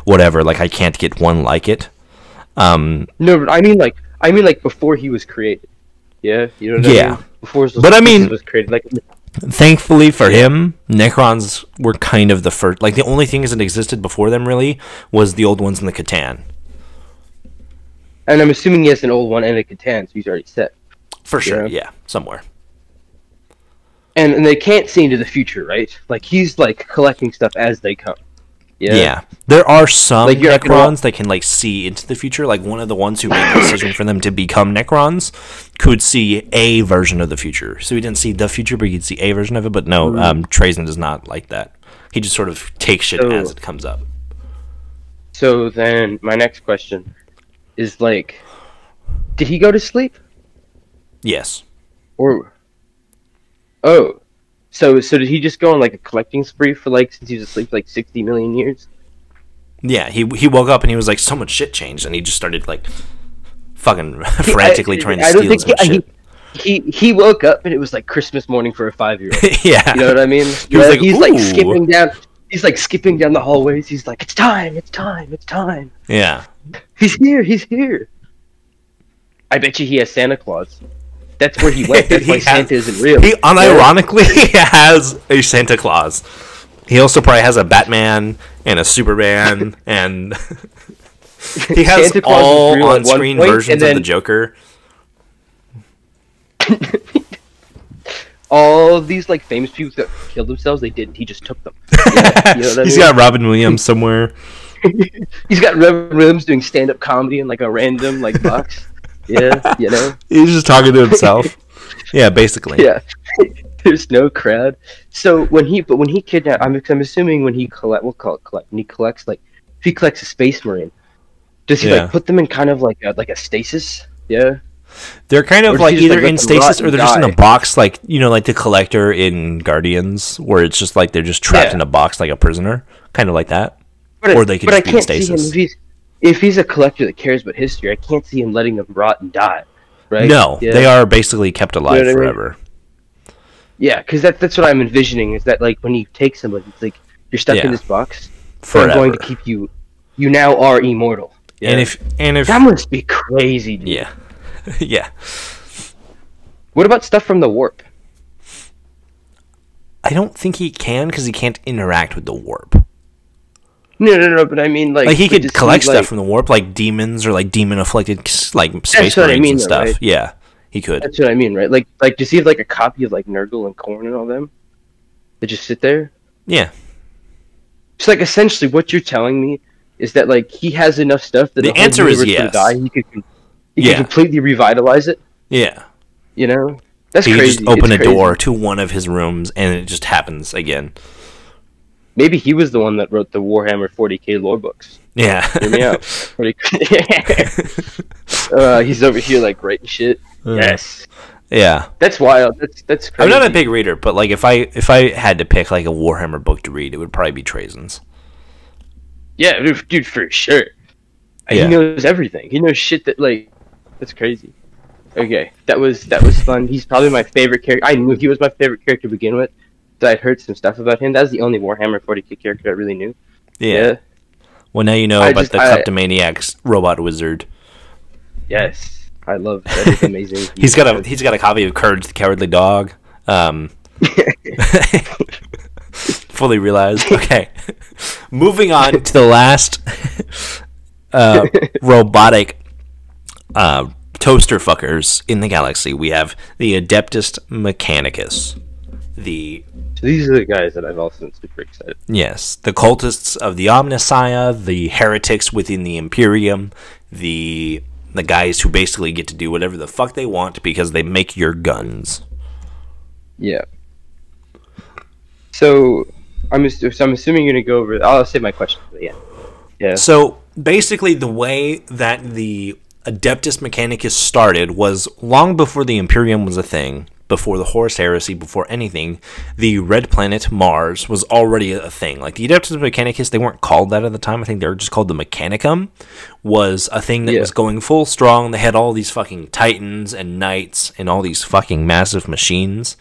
whatever. Like I can't get one like it. No, but I mean like before he was created. Yeah, you know what I mean? Before was created, like. Thankfully for him, Necrons were kind of the first. Like the only things that existed before them really was the old ones in the Catan. And I'm assuming he has an old one and a Catan, so he's already set. For sure, yeah, somewhere. And they can't see into the future, right? Like he's like collecting stuff as they come. Yeah. There are some Necrons that can like see into the future. Like one of the ones who made the decision for them to become Necrons could see a version of the future. So he didn't see the future, but he could see a version of it. But no, Trazen is not like that. He just sort of takes shit as it comes up. So then my next question is like, did he go to sleep? Yes. So did he just go on like a collecting spree for like since he was asleep like 60 million years? Yeah, he woke up and he was like, so much shit changed, and he just started like fucking frantically trying to steal some shit. He woke up and it was like Christmas morning for a 5-year-old. Yeah, you know what I mean. He's like skipping down. He's like skipping down the hallways. He's like, it's time. Yeah, he's here. I bet you he has Santa Claus. That's where he went. That's why Santa isn't real. He unironically has a Santa Claus. He also probably has a Batman and a Superman, and he has all on-screen versions of the Joker. All of these like famous people that killed themselves, they didn't. He just took them. Yeah, you know what I He's mean? got Robin Williams somewhere. He's got Robin Williams doing stand-up comedy in like a random like box. Yeah, you know. He's just talking to himself. Yeah, basically. Yeah. There's no crowd. So when he kidnapped, I'm assuming when he when he collects like if he collects a space marine, does he like put them in kind of like a stasis? Yeah. They're kind of like either in stasis or they're just in a box, like like the collector in Guardians, where it's just like they're just trapped in a box like a prisoner, kind of like that. Or they could just be in stasis. If he's a collector that cares about history, I can't see him letting them rot and die, right? No, they are basically kept alive forever. I mean? Yeah, because that's what I'm envisioning, is that like when you take somebody, it's like you're stuck in this box, forever. I'm going to keep you. You now are immortal. Yeah. And if that must be crazy, dude. Yeah. Yeah. What about stuff from the warp? I don't think he can, because he can't interact with the warp. No, but I mean, like... he could collect stuff from the warp, like demons or, like, demon-afflicted, like, space marines and stuff. Right? Yeah, he could. That's what I mean, right? Like, does he have, like, a copy of, like, Nurgle and Khorne and all them? They just sit there? Yeah. It's like, essentially, what you're telling me is that, like, he has enough stuff that the answer is yes. He could completely revitalize it? Yeah. You know? That's he crazy. He just open a door to one of his rooms, and it just happens again. Maybe he was the one that wrote the Warhammer 40k lore books. Yeah. Hear me out. He's over here, like, writing shit. Yes. Yeah. That's wild. That's crazy. I'm not a big reader, but, like, if I had to pick, like, a Warhammer book to read, it would probably be Trajan's. Yeah, dude, for sure. Yeah. He knows everything. He knows shit that, like, that's crazy. Okay, that was fun. He's probably my favorite character. I knew he was my favorite character to begin with. So I'd heard some stuff about him. That was the only Warhammer 40k character I really knew. Yeah. Well, now you know about the Kleptomaniac's robot wizard. Yes, I love that. It's amazing. He's got a copy of Courage the Cowardly Dog. Fully realized. Okay, moving on to the last robotic toaster fuckers in the galaxy. We have the Adeptus Mechanicus. So these are the guys that I've also been super excited. Yes, the cultists of the Omnissiah, the heretics within the Imperium, the guys who basically get to do whatever the fuck they want because they make your guns. Yeah. So I'm assuming you're gonna go over. I'll save my question for the end. Yeah. So basically, the way that the Adeptus Mechanicus started was long before the Imperium was a thing. Before the Horus Heresy, before anything, the red planet Mars was already a thing. Like the Adeptus Mechanicus, they weren't called that at the time. I think they were just called the Mechanicum. Was a thing that was going full strong. They had all these fucking titans and knights and all these fucking massive machines.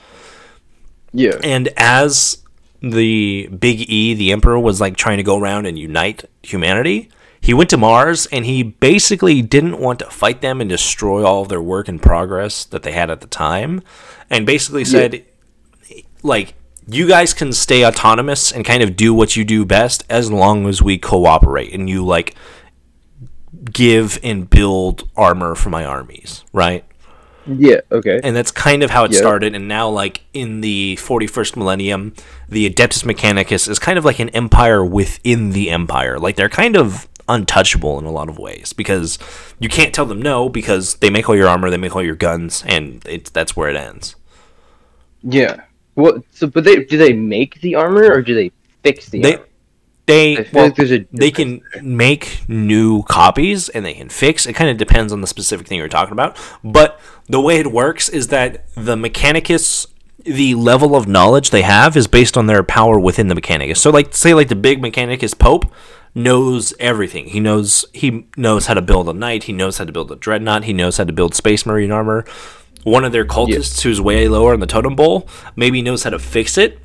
Yeah. And as the Big E, the Emperor, was like trying to go around and unite humanity, he went to Mars, and he basically didn't want to fight them and destroy all of their work and progress that they had at the time, and basically said, like, you guys can stay autonomous and kind of do what you do best as long as we cooperate, and you, like, give and build armor for my armies, right? Yeah, okay. And that's kind of how it started, and now, like, in the 41st millennium, the Adeptus Mechanicus is kind of like an empire within the empire. Like, they're kind of untouchable in a lot of ways because you can't tell them no because they make all your armor, they make all your guns, and that's where it ends. Yeah. Well, but do they make the armor or do they fix the armor? They can make new copies and they can fix. It kind of depends on the specific thing you're talking about. But the way it works is that the Mechanicus, the level of knowledge they have is based on their power within the Mechanicus. So, like, say, like the big Mechanicus Pope knows everything. He knows how to build a knight. He knows how to build a dreadnought. He knows how to build space marine armor. One of their cultists who's way lower in the totem pole maybe knows how to fix it.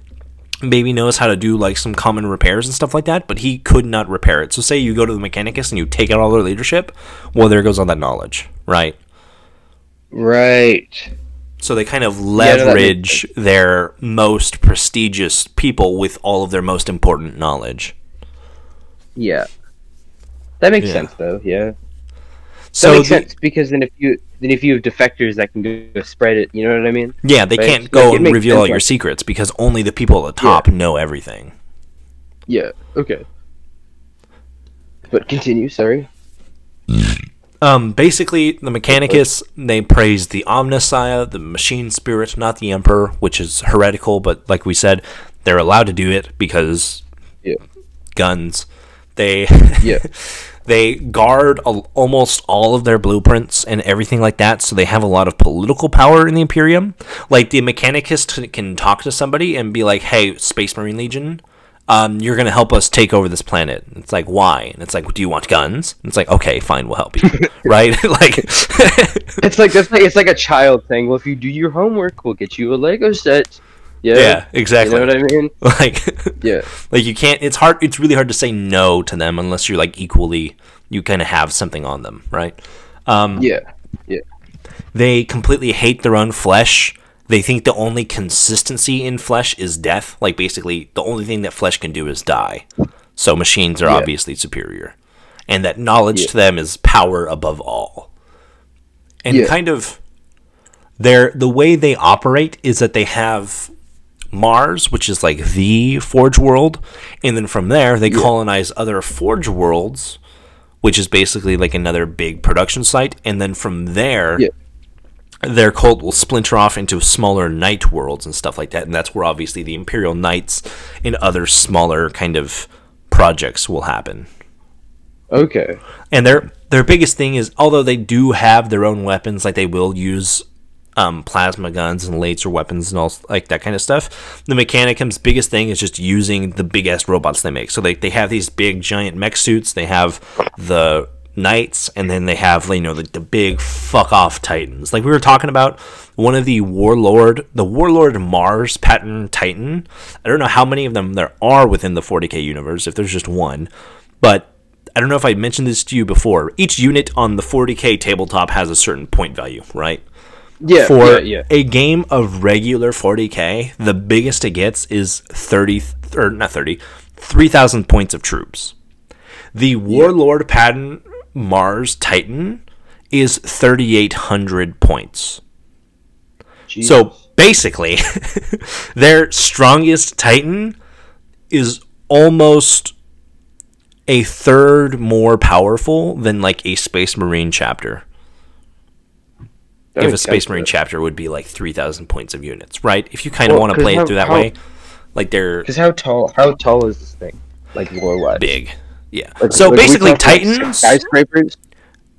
Maybe knows how to do like some common repairs and stuff like that, but he could not repair it. So say you go to the Mechanicus and you take out all their leadership, well, there goes all that knowledge, right? Right. So they kind of leverage their most prestigious people with all of their most important knowledge. Yeah, that makes sense though. Yeah, so that makes sense because then if you have defectors that can go spread it, you know what I mean? Yeah, they can't go and reveal all your secrets because only the people at the top know everything. Yeah. Okay. But continue. Sorry. Basically, the Mechanicus, they praise the Omnissiah, the machine spirit, not the Emperor, which is heretical. But like we said, they're allowed to do it because guns. They they guard almost all of their blueprints and everything like that, so they have a lot of political power in the Imperium. Like, the Mechanicus can talk to somebody and be like, hey, Space Marine Legion, you're going to help us take over this planet. And it's like, why? And it's like, do you want guns? And it's like, okay, fine, we'll help you. Right? Like, it's like a child thing. Well, if you do your homework, we'll get you a Lego set. Yeah, exactly. You know what I mean? Like, yeah, like you can't. It's hard. It's really hard to say no to them unless you're like equally. You kind of have something on them, right? Yeah. They completely hate their own flesh. They think the only consistency in flesh is death. Like, basically, the only thing that flesh can do is die. So machines are obviously superior. And that knowledge to them is power above all. And kind of, the way they operate is that they have Mars, which is like the Forge world. And then from there, they colonize other Forge worlds, which is basically like another big production site. And then from there... their cult will splinter off into smaller night worlds and stuff like that, and that's where obviously the Imperial Knights and other smaller kind of projects will happen. Okay. And their biggest thing is, although they do have their own weapons, like they will use plasma guns and laser weapons and all like that kind of stuff, the Mechanicum's biggest thing is just using the big-ass robots they make. So they have these big, giant mech suits, they have the... Knights, and then they have, you know, the big fuck off Titans. Like we were talking about, one of the Warlord Mars pattern Titan. I don't know how many of them there are within the 40k universe, if there's just one, but I don't know if I mentioned this to you before. Each unit on the 40k tabletop has a certain point value, right? Yeah. For a game of regular 40k, the biggest it gets is 3,000 points of troops. The Warlord pattern Mars Titan is 3,800 points. Jesus. So basically, their strongest Titan is almost a third more powerful than like a Space Marine chapter. If a Space Marine chapter would be like 3,000 points of units, right? If you kind of want to play it through that way, like they're... Because how tall is this thing? Like lore-wise? Big. Yeah. So basically, Titans... Skyscrapers?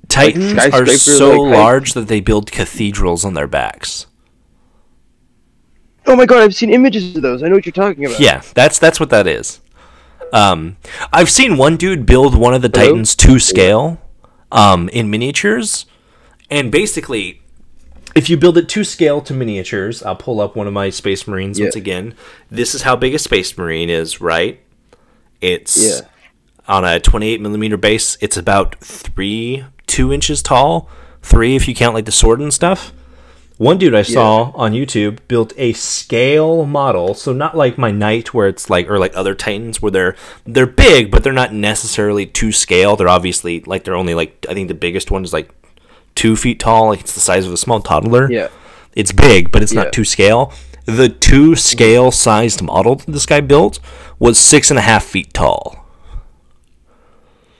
Titans are so large that they build cathedrals on their backs. Oh my god, I've seen images of those. I know what you're talking about. Yeah, that's what that is. I've seen one dude build one of the Titans to scale in miniatures. And basically, if you build it to scale to miniatures, I'll pull up one of my Space Marines once again. This is how big a Space Marine is, right? It's on a 28mm base. It's about 2 inches tall. 3 if you count like the sword and stuff. One dude I saw on YouTube built a scale model, so not like my Knight where it's like, or like other Titans where they're big, but they're not necessarily to scale. They're obviously like, they're only like, I think the biggest one is like 2 feet tall, like it's the size of a small toddler. Yeah. It's big, but it's not to scale. The 2 scale sized model that this guy built was 6.5 feet tall.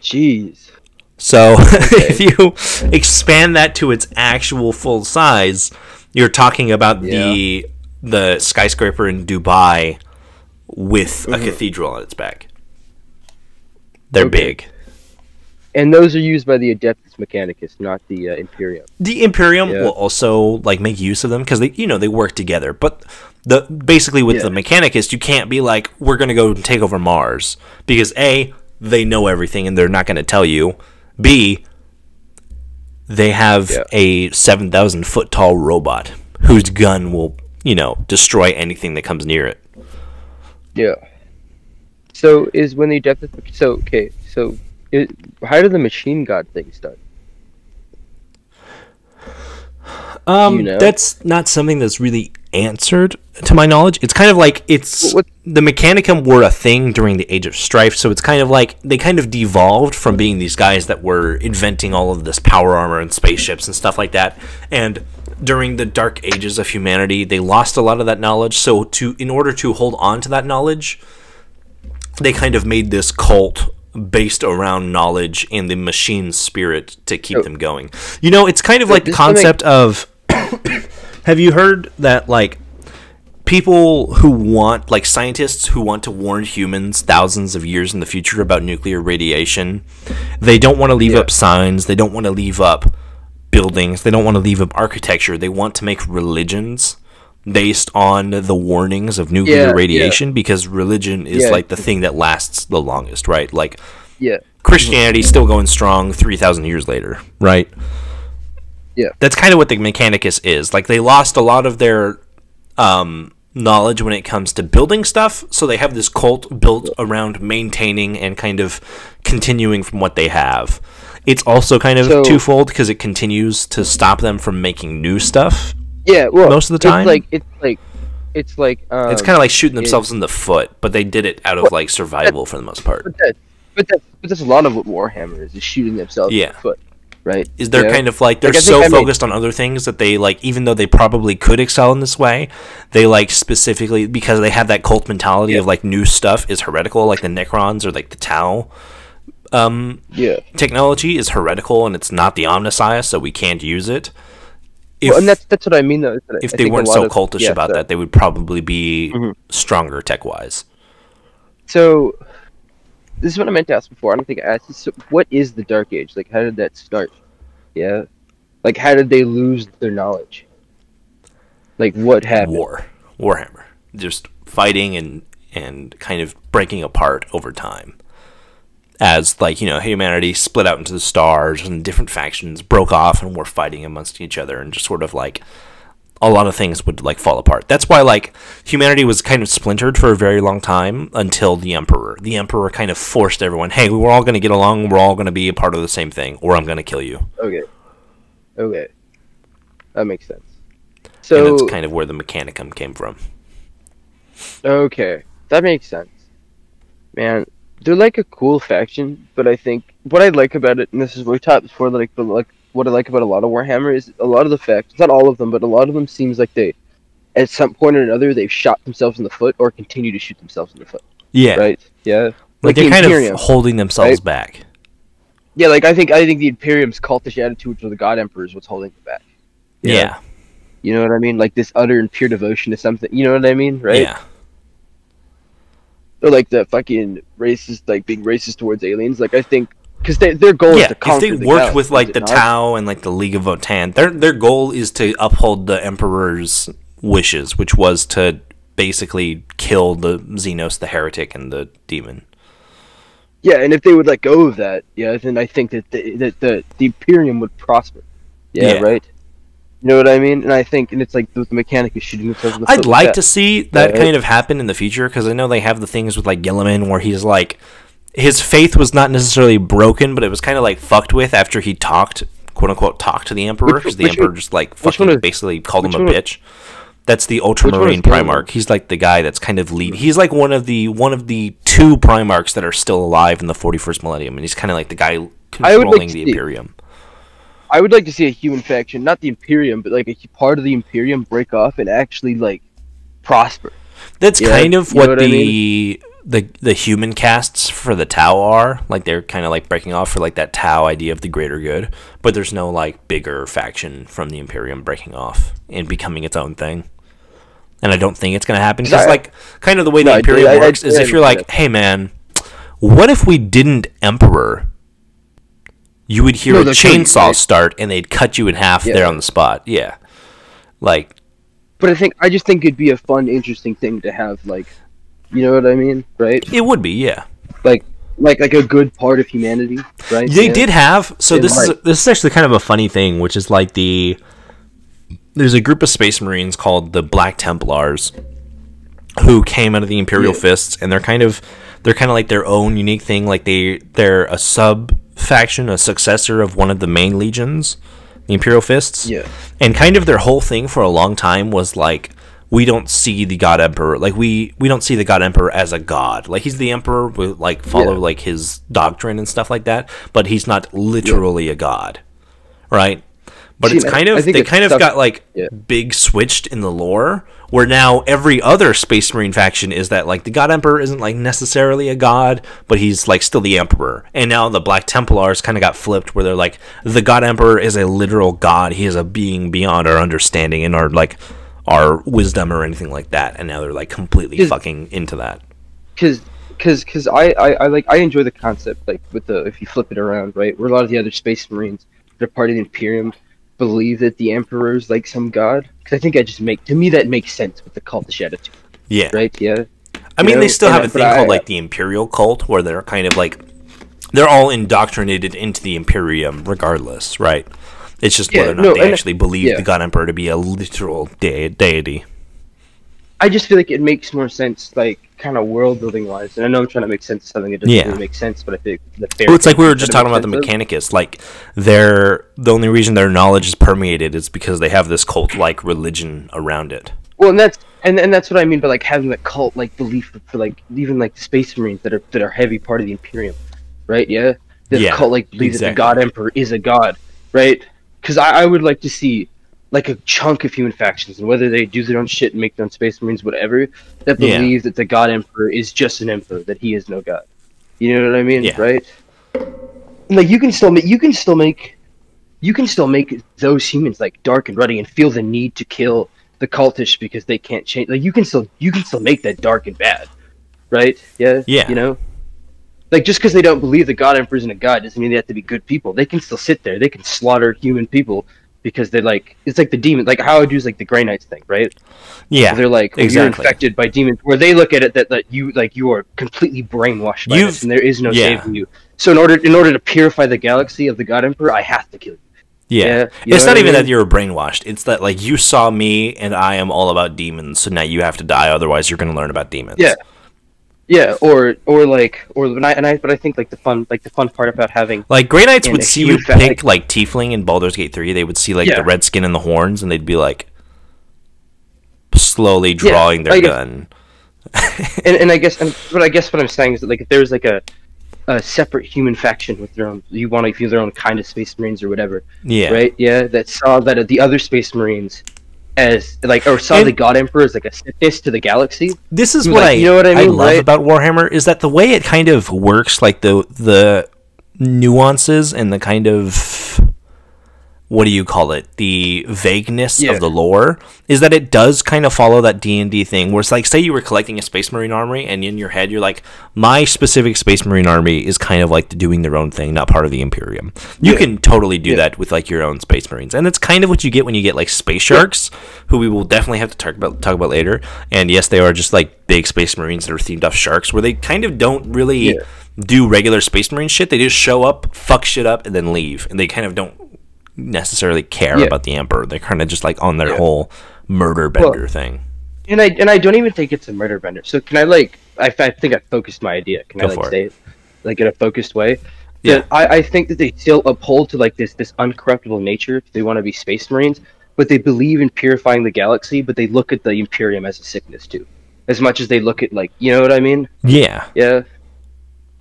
Jeez. So if you expand that to its actual full size, you're talking about the skyscraper in Dubai with a cathedral on its back. They're big. And those are used by the Adeptus Mechanicus, not the Imperium. The Imperium will also like make use of them because they work together. But basically with the Mechanicus, you can't be like, we're going to go and take over Mars, because A, they know everything and they're not going to tell you. B, they have a 7,000 foot tall robot whose gun will, destroy anything that comes near it. Yeah. So is when the Adeptus... how did the machine god thing start? That's not something that's really answered to my knowledge. It's kind of like the Mechanicum were a thing during the Age of Strife, so it's kind of like they kind of devolved from being these guys that were inventing all of this power armor and spaceships and stuff like that. And during the dark ages of humanity, they lost a lot of that knowledge. So in order to hold on to that knowledge, they kind of made this cult based around knowledge and the machine spirit to keep them going. It's kind of like the concept of... Have you heard that, like, people who want, like, scientists who want to warn humans thousands of years in the future about nuclear radiation, they don't want to leave up signs, they don't want to leave up buildings, they don't want to leave up architecture, they want to make religions based on the warnings of nuclear radiation, because religion is, like, the thing that lasts the longest, right? Like, Christianity's still going strong 3,000 years later, right? Yeah, that's kind of what the Mechanicus is. Like, they lost a lot of their knowledge when it comes to building stuff, so they have this cult built around maintaining and kind of continuing from what they have. It's also kind of twofold because it continues to stop them from making new stuff. Yeah, well, most of the time, it's kind of like shooting themselves in the foot, but they did it out of like survival for the most part. But that's a lot of what Warhammer is shooting themselves in the foot, right? Is they're kind of like they're so focused on other things that they like, even though they probably could excel in this way, they like specifically because they have that cult mentality of like new stuff is heretical, like the Necrons or like the Tau. Technology is heretical and it's not the Omnissiah, so we can't use it. And that's what I mean though. If they weren't so cultish about that, they would probably be stronger tech-wise. So, this is what I meant to ask before. I don't think I asked this. So what is the Dark Age? Like, how did that start? Yeah? Like, how did they lose their knowledge? Like, what happened? Warhammer. Just fighting and kind of breaking apart over time. As, like, you know, humanity split out into the stars and different factions broke off and were fighting amongst each other and just sort of, like, a lot of things would, like, fall apart. That's why, like, humanity was kind of splintered for a very long time until the Emperor. The Emperor kind of forced everyone, hey, we're all going to get along, we're all going to be a part of the same thing, or I'm going to kill you. Okay. That makes sense. So, and that's kind of where the Mechanicum came from. Okay. That makes sense. Man, they're like a cool faction, but I think what I like about it, and this is what we talked before, like what I like about a lot of Warhammer is a lot of the factions, not all of them, but a lot of them seems like they, at some point or another, they've shot themselves in the foot or continue to shoot themselves in the foot. Yeah. Right? Yeah. Like they're kind of holding themselves back. Yeah, like I think the Imperium's cultish attitude to the God Emperor is what's holding them back. Yeah. You know what I mean? Like this utter and pure devotion to something. You know what I mean? Right? Yeah. Or like the fucking racist, like being racist towards aliens. Like I think because their goal is to conquer if they worked with like the Tau and like the League of Votan, their goal is to uphold the Emperor's wishes, which was to basically kill the Xenos, the heretic, and the demon. Yeah, and if they would let go of that, then I think that the Imperium would prosper. Yeah, right. You know what I mean? And I think, and it's like the Mechanicus shooting themselves in the foot. I'd like to see that kind of happen in the future, because I know they have the things with like Gilliman where he's like, his faith was not necessarily broken, but it was kind of like fucked with after he talked, quote unquote, talked to the Emperor, because the Emperor just like fucking basically called him a bitch. That's the Ultramarine Primarch. He's like the guy that's kind of lead. He's like one of the two Primarchs that are still alive in the 41st millennium, and he's kind of like the guy controlling the Imperium. I would like to see a human faction, not the Imperium, but like a part of the Imperium break off and actually like prosper. That's kind of what the human casts for the Tau are. Like they're kind of like breaking off for like that Tau idea of the greater good, but there's no like bigger faction from the Imperium breaking off and becoming its own thing. And I don't think it's going to happen because like kind of the way the Imperium works is if you're like, hey man, what if we didn't Emperor? You would hear a chainsaw start, and they'd cut you in half there on the spot. Yeah, like. But I just think it'd be a fun, interesting thing to have, like, you know what I mean, right? It would be, yeah. Like a good part of humanity, right? They did have. So this is actually kind of a funny thing, which is like there's a group of Space Marines called the Black Templars, who came out of the Imperial Fists, and they're kind of like their own unique thing. Like they're a sub faction, a successor of one of the main legions, the Imperial Fists. Yeah. And kind of their whole thing for a long time was like, we don't see the God Emperor, like we don't see the God Emperor as a god. Like he's the Emperor, we like follow like his doctrine and stuff like that, but he's not literally a god, right? But it's kind of they kind of got like big switched in the lore, where now every other Space Marine faction is that like the God Emperor isn't like necessarily a god, but he's like still the Emperor. And now the Black Templars kind of got flipped, where they're like the God Emperor is a literal god. He is a being beyond our understanding and our wisdom or anything like that. And now they're like completely fucking into that. Because I enjoy the concept, like with the, if you flip it around, right, where a lot of the other Space Marines that are part of the Imperium believe that the Emperor's like some god, because I think to me that makes sense with the cultish attitude. Yeah. Right. Yeah. I mean, they still have a thing called like the Imperial cult, where they're kind of like they're all indoctrinated into the Imperium, regardless, right? It's just whether or not they actually believe the God Emperor to be a literal deity. I just feel like it makes more sense, like kind of world building wise. And I know I'm trying to make sense of something that doesn't really make sense, but I think the fair. Well, it's like we were just talking about the Mechanicus. Like, the only reason their knowledge is permeated is because they have this cult-like religion around it. Well, and that's what I mean by like having that cult like belief for like even like the Space Marines that are heavy part of the Imperium, right? Yeah, this cult like belief that the God Emperor is a god, right? Because I would like to see like a chunk of human factions, and whether they do their own shit and make their own Space Marines, whatever, that believe that the God Emperor is just an emperor, that he is no god. You know what I mean, right? Like you can still make those humans like dark and ruddy and feel the need to kill the cultish because they can't change. Like you can still make that dark and bad, right? Yeah. You know, like just because they don't believe the God Emperor isn't a god doesn't mean they have to be good people. They can still sit there. They can slaughter human people because they're like, it's like the demon, like how I do is like the Grey Knights thing, right? Yeah. So they're like, you're infected by demons, where they look at it that you are completely brainwashed by this, and there is no saving you. So in order to purify the galaxy of the God Emperor, I have to kill you. Yeah, it's not even that you're brainwashed. It's that like you saw me and I am all about demons, so now you have to die. Otherwise, you're going to learn about demons. Yeah, but I think like the fun part about having like Grey Knights would see you pick like Tiefling in Baldur's Gate 3. They would see like the red skin and the horns, and they'd be like slowly drawing their gun. and I guess what I'm saying is that like if there's like a separate human faction with their own, you want to feel their own kind of Space Marines or whatever, right? That saw that the other Space Marines as like, or saw the God Emperor as like a sickness to the galaxy. This is what I love about Warhammer, is that the way it kind of works, like the nuances and the kind of, what do you call it, the vagueness of the lore, is that it does kind of follow that D&D thing, where it's like, say you were collecting a Space Marine army, and in your head you're like, my specific Space Marine army is kind of like doing their own thing, not part of the Imperium. You can totally do that with like your own Space Marines, and it's kind of what you get when you get like Space Sharks, who we will definitely have to talk about later. And yes, they are just like big Space Marines that are themed off sharks, where they kind of don't really do regular Space Marine shit. They just show up, fuck shit up, and then leave, and they kind of don't necessarily care about the Emperor. They're kind of just like on their whole murder bender thing. And I don't even think it's a murder bender. So can I like I think I focused my idea. Can I like say it like in a focused way? Yeah. I think that they still uphold to like this uncorruptible nature. They want to be Space Marines, but they believe in purifying the galaxy, but they look at the Imperium as a sickness too. As much as they look at like, you know what I mean? Yeah. Yeah.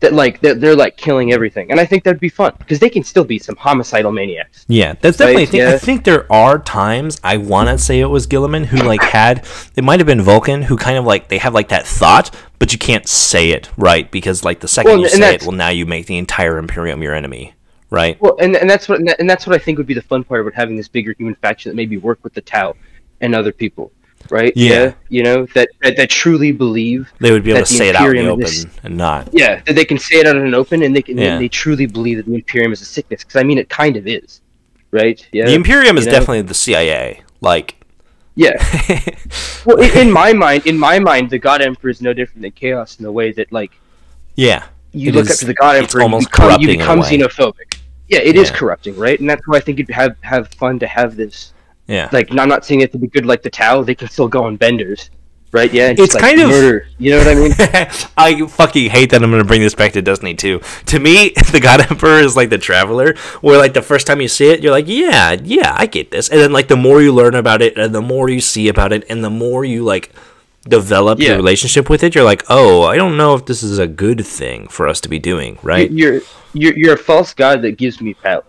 That like they're like killing everything, and I think that'd be fun because they can still be some homicidal maniacs. Yeah, that's definitely a thing. I think there are times, I want to say it was Gilliman who like had, it might have been Vulcan, who kind of like, they have like that thought, but you can't say it right, because like the second you say it, well, now you make the entire Imperium your enemy, right? Well, and that's what I think would be the fun part about having this bigger human faction that maybe work with the Tau and other people. Right? Yeah. You know, that truly believe they would be able to say it out in the open and not. Yeah, that they can say it out in the open, and they truly believe that the Imperium is a sickness. Because I mean, it kind of is, right? Yeah. The Imperium is definitely the CIA. Like, yeah. Well, in my mind, the God Emperor is no different than Chaos in the way that, like, you look up to the God Emperor, and you become xenophobic. Yeah, it is corrupting, right? And that's why I think it'd have fun to have this. Yeah, like I'm not saying it to be good like the Tau. They can still go on benders, right? Yeah, it's kind of murder. You know what I mean? I fucking hate that I'm going to bring this back to Destiny 2. To me, the God Emperor is like the Traveler, where like the first time you see it, you're like, yeah, I get this, and then like the more you learn about it, and the more you see about it, and the more you like develop your relationship with it, you're like, oh, I don't know if this is a good thing for us to be doing, right? You're a false god that gives me power.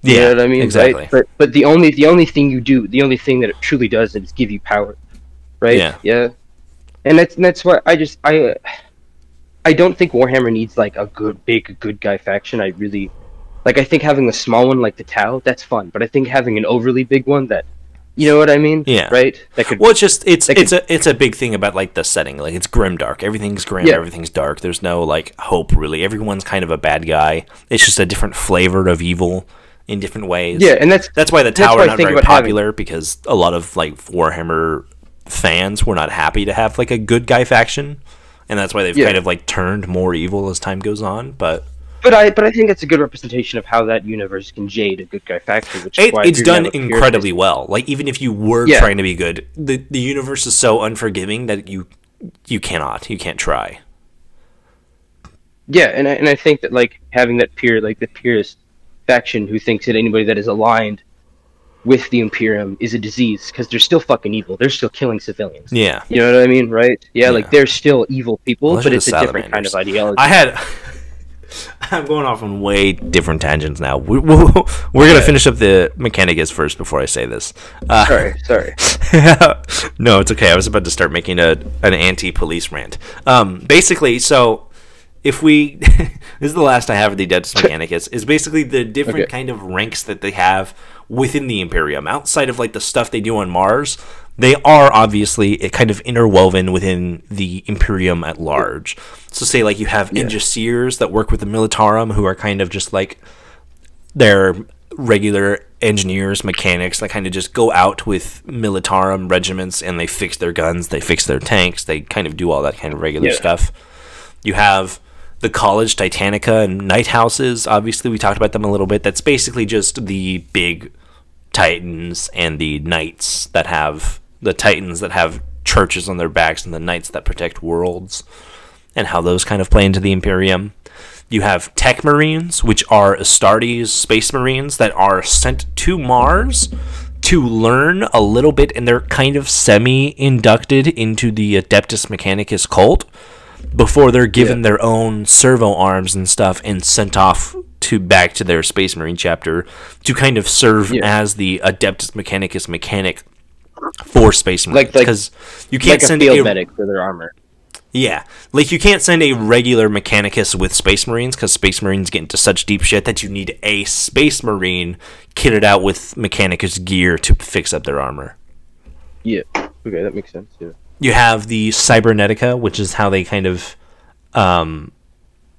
You know what I mean? Exactly. Right? But the only thing you do, the only thing that it truly does is give you power. Right? Yeah. And that's why I don't think Warhammer needs like a good guy faction. I think having a small one like the Tau, that's fun. But I think having an overly big one that, you know what I mean? Yeah. Right? It's a big thing about like the setting. Like it's grimdark. Everything's grim. Yeah. Everything's dark. There's no like hope really. Everyone's kind of a bad guy. It's just a different flavor of evil in different ways. Yeah, and that's why the Tau are not very popular, because a lot of like Warhammer fans were not happy to have like a good guy faction, and that's why they've kind of like turned more evil as time goes on. But But I think it's a good representation of how that universe can jade a good guy faction, which is why it's done incredibly well. Like, even if you were trying to be good, the universe is so unforgiving that you can't try. Yeah, and I think that, like, having that the purist faction who thinks that anybody that is aligned with the Imperium is a disease, because they're still fucking evil. They're still killing civilians. Yeah. You know what I mean, right? Yeah, like, they're still evil people, but it's a different kind of ideology. I'm going off on way different tangents now. We're going to finish up the Mechanicus first before I say this. Sorry. No, it's okay. I was about to start making an anti-police rant. Basically, so if we... this is the last I have of the Adeptus Mechanicus, is basically the different kind of ranks that they have within the Imperium. Outside of, like, the stuff they do on Mars, they are obviously kind of interwoven within the Imperium at large. So say, like, you have Engineers that work with the Militarum, who are kind of just like they're regular engineers, mechanics that kind of just go out with Militarum regiments and they fix their guns, they fix their tanks, they kind of do all that kind of regular stuff. You have the College Titanica and Night Houses. Obviously, we talked about them a little bit. That's basically just the big Titans and the Knights that have... the Titans that have churches on their backs and the Knights that protect worlds, and how those kind of play into the Imperium. You have Tech Marines, which are Astartes Space Marines that are sent to Mars to learn a little bit, and they're kind of semi-inducted into the Adeptus Mechanicus cult before they're given their own servo arms and stuff and sent off back to their Space Marine chapter to kind of serve as the Adeptus Mechanicus mechanic for Space Marines, because you can't send a field medic for their armor. Yeah, like, you can't send a regular Mechanicus with Space Marines, because Space Marines get into such deep shit that you need a Space Marine kitted out with Mechanicus gear to fix up their armor. Yeah, okay, that makes sense. Yeah. You have the Cybernetica, which is how they kind of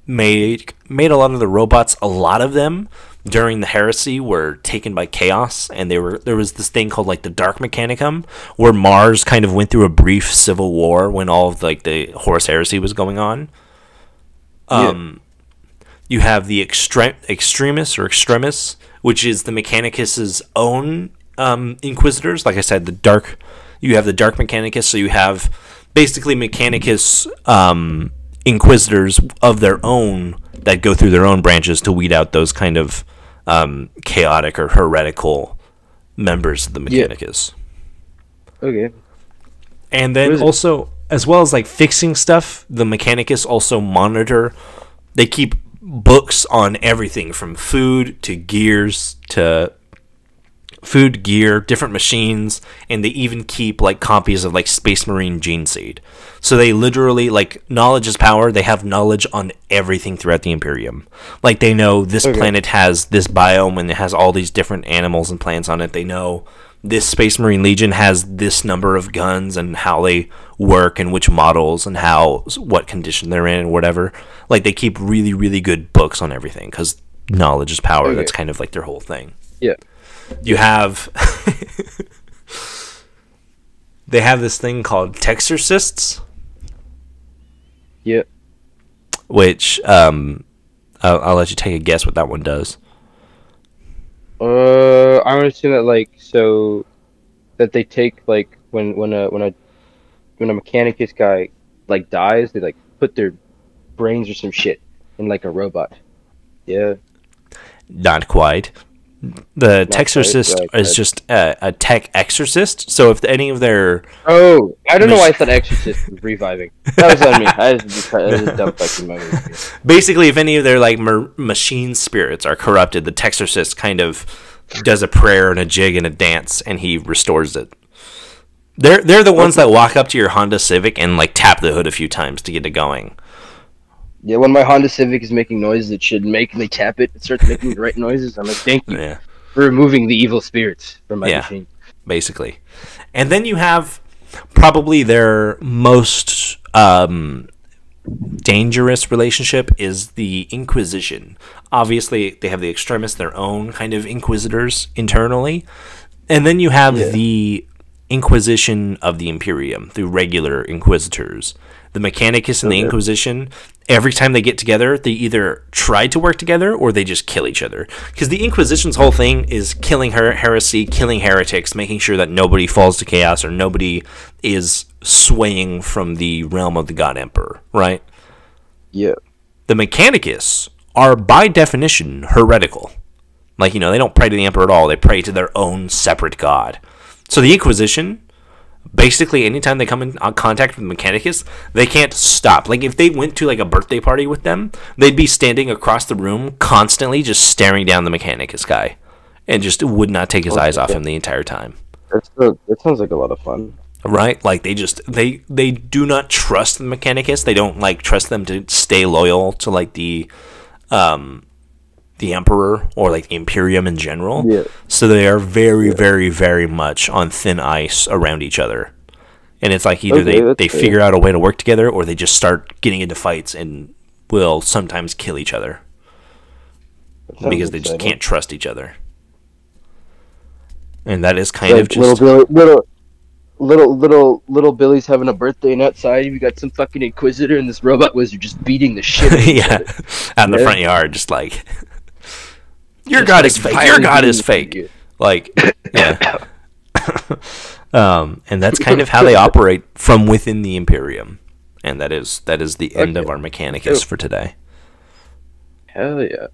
made a lot of the robots. A lot of them during the Heresy were taken by Chaos, and there was this thing called, like, the Dark Mechanicum, where Mars kind of went through a brief civil war when all of, like, the Horus Heresy was going on. You have the Extremis, which is the Mechanicus's own Inquisitors. Like I said, you have the Dark Mechanicus, so you have basically Mechanicus Inquisitors of their own that go through their own branches to weed out those kind of chaotic or heretical members of the Mechanicus. Okay. And then also, as well as, like, fixing stuff, the Mechanicus also monitor. They keep books on everything from food to gears to food, gear, different machines, and they even keep, like, copies of, like, Space Marine Gene Seed. So they literally, like, knowledge is power. They have knowledge on everything throughout the Imperium. Like, they know this planet has this biome and it has all these different animals and plants on it. They know this Space Marine Legion has this number of guns and how they work and which models and what condition they're in and whatever. Like, they keep really, really good books on everything because knowledge is power. That's kind of, like, their whole thing. Yeah. You have... they have this thing called Texorcists. Yeah. Which, I'll let you take a guess what that one does. I would assume that, like, so that they take, like, when a Mechanicus guy, like, dies, they, like, put their brains or some shit in, like, a robot. Yeah. Not quite. The Texorcist is just a tech exorcist. So if any of their... Oh, I don't know why I thought exorcist was reviving. That was on me. That was a dumb fucking moment. Basically, if any of their, like, machine spirits are corrupted, the Texorcist kind of does a prayer and a jig and a dance, and he restores it. They're the ones that walk up to your Honda Civic and, like, tap the hood a few times to get it going. Yeah, when my Honda Civic is making noises it shouldn't make, and they tap it, it starts making the right noises. I'm like, thank you for removing the evil spirits from my machine. Basically. And then you have probably their most dangerous relationship is the Inquisition. Obviously, they have the Extremis, their own kind of Inquisitors internally. And then you have the Inquisition of the Imperium, the regular Inquisitors. The Mechanicus and the Inquisition, every time they get together, they either try to work together or they just kill each other. Because the Inquisition's whole thing is killing heresy, killing heretics, making sure that nobody falls to chaos or nobody is swaying from the realm of the God Emperor, right? Yeah. The Mechanicus are, by definition, heretical. Like, they don't pray to the Emperor at all. They pray to their own separate god. So the Inquisition, basically, anytime they come in contact with Mechanicus, they can't stop. Like, if they went to, like, a birthday party with them, they'd be standing across the room constantly just staring down the Mechanicus guy and just would not take his eyes off him the entire time. That sounds like a lot of fun. Right? Like, they do not trust the Mechanicus. They don't, like, trust them to stay loyal to, like, the Emperor or like the Imperium in general. Yeah. So they are very, very, very much on thin ice around each other. And it's like either they figure out a way to work together or they just start getting into fights and will sometimes kill each other. Because they just can't trust each other. And that is kind of just... Little Billy's having a birthday and outside you got some fucking Inquisitor and this robot wizard just beating the shit out of each other. Out in the front yard, just like... Your god is fake. Your god is fake. Like, yeah. And that's kind of how they operate from within the Imperium. And that is the end of our Mechanicus for today. Hell yeah.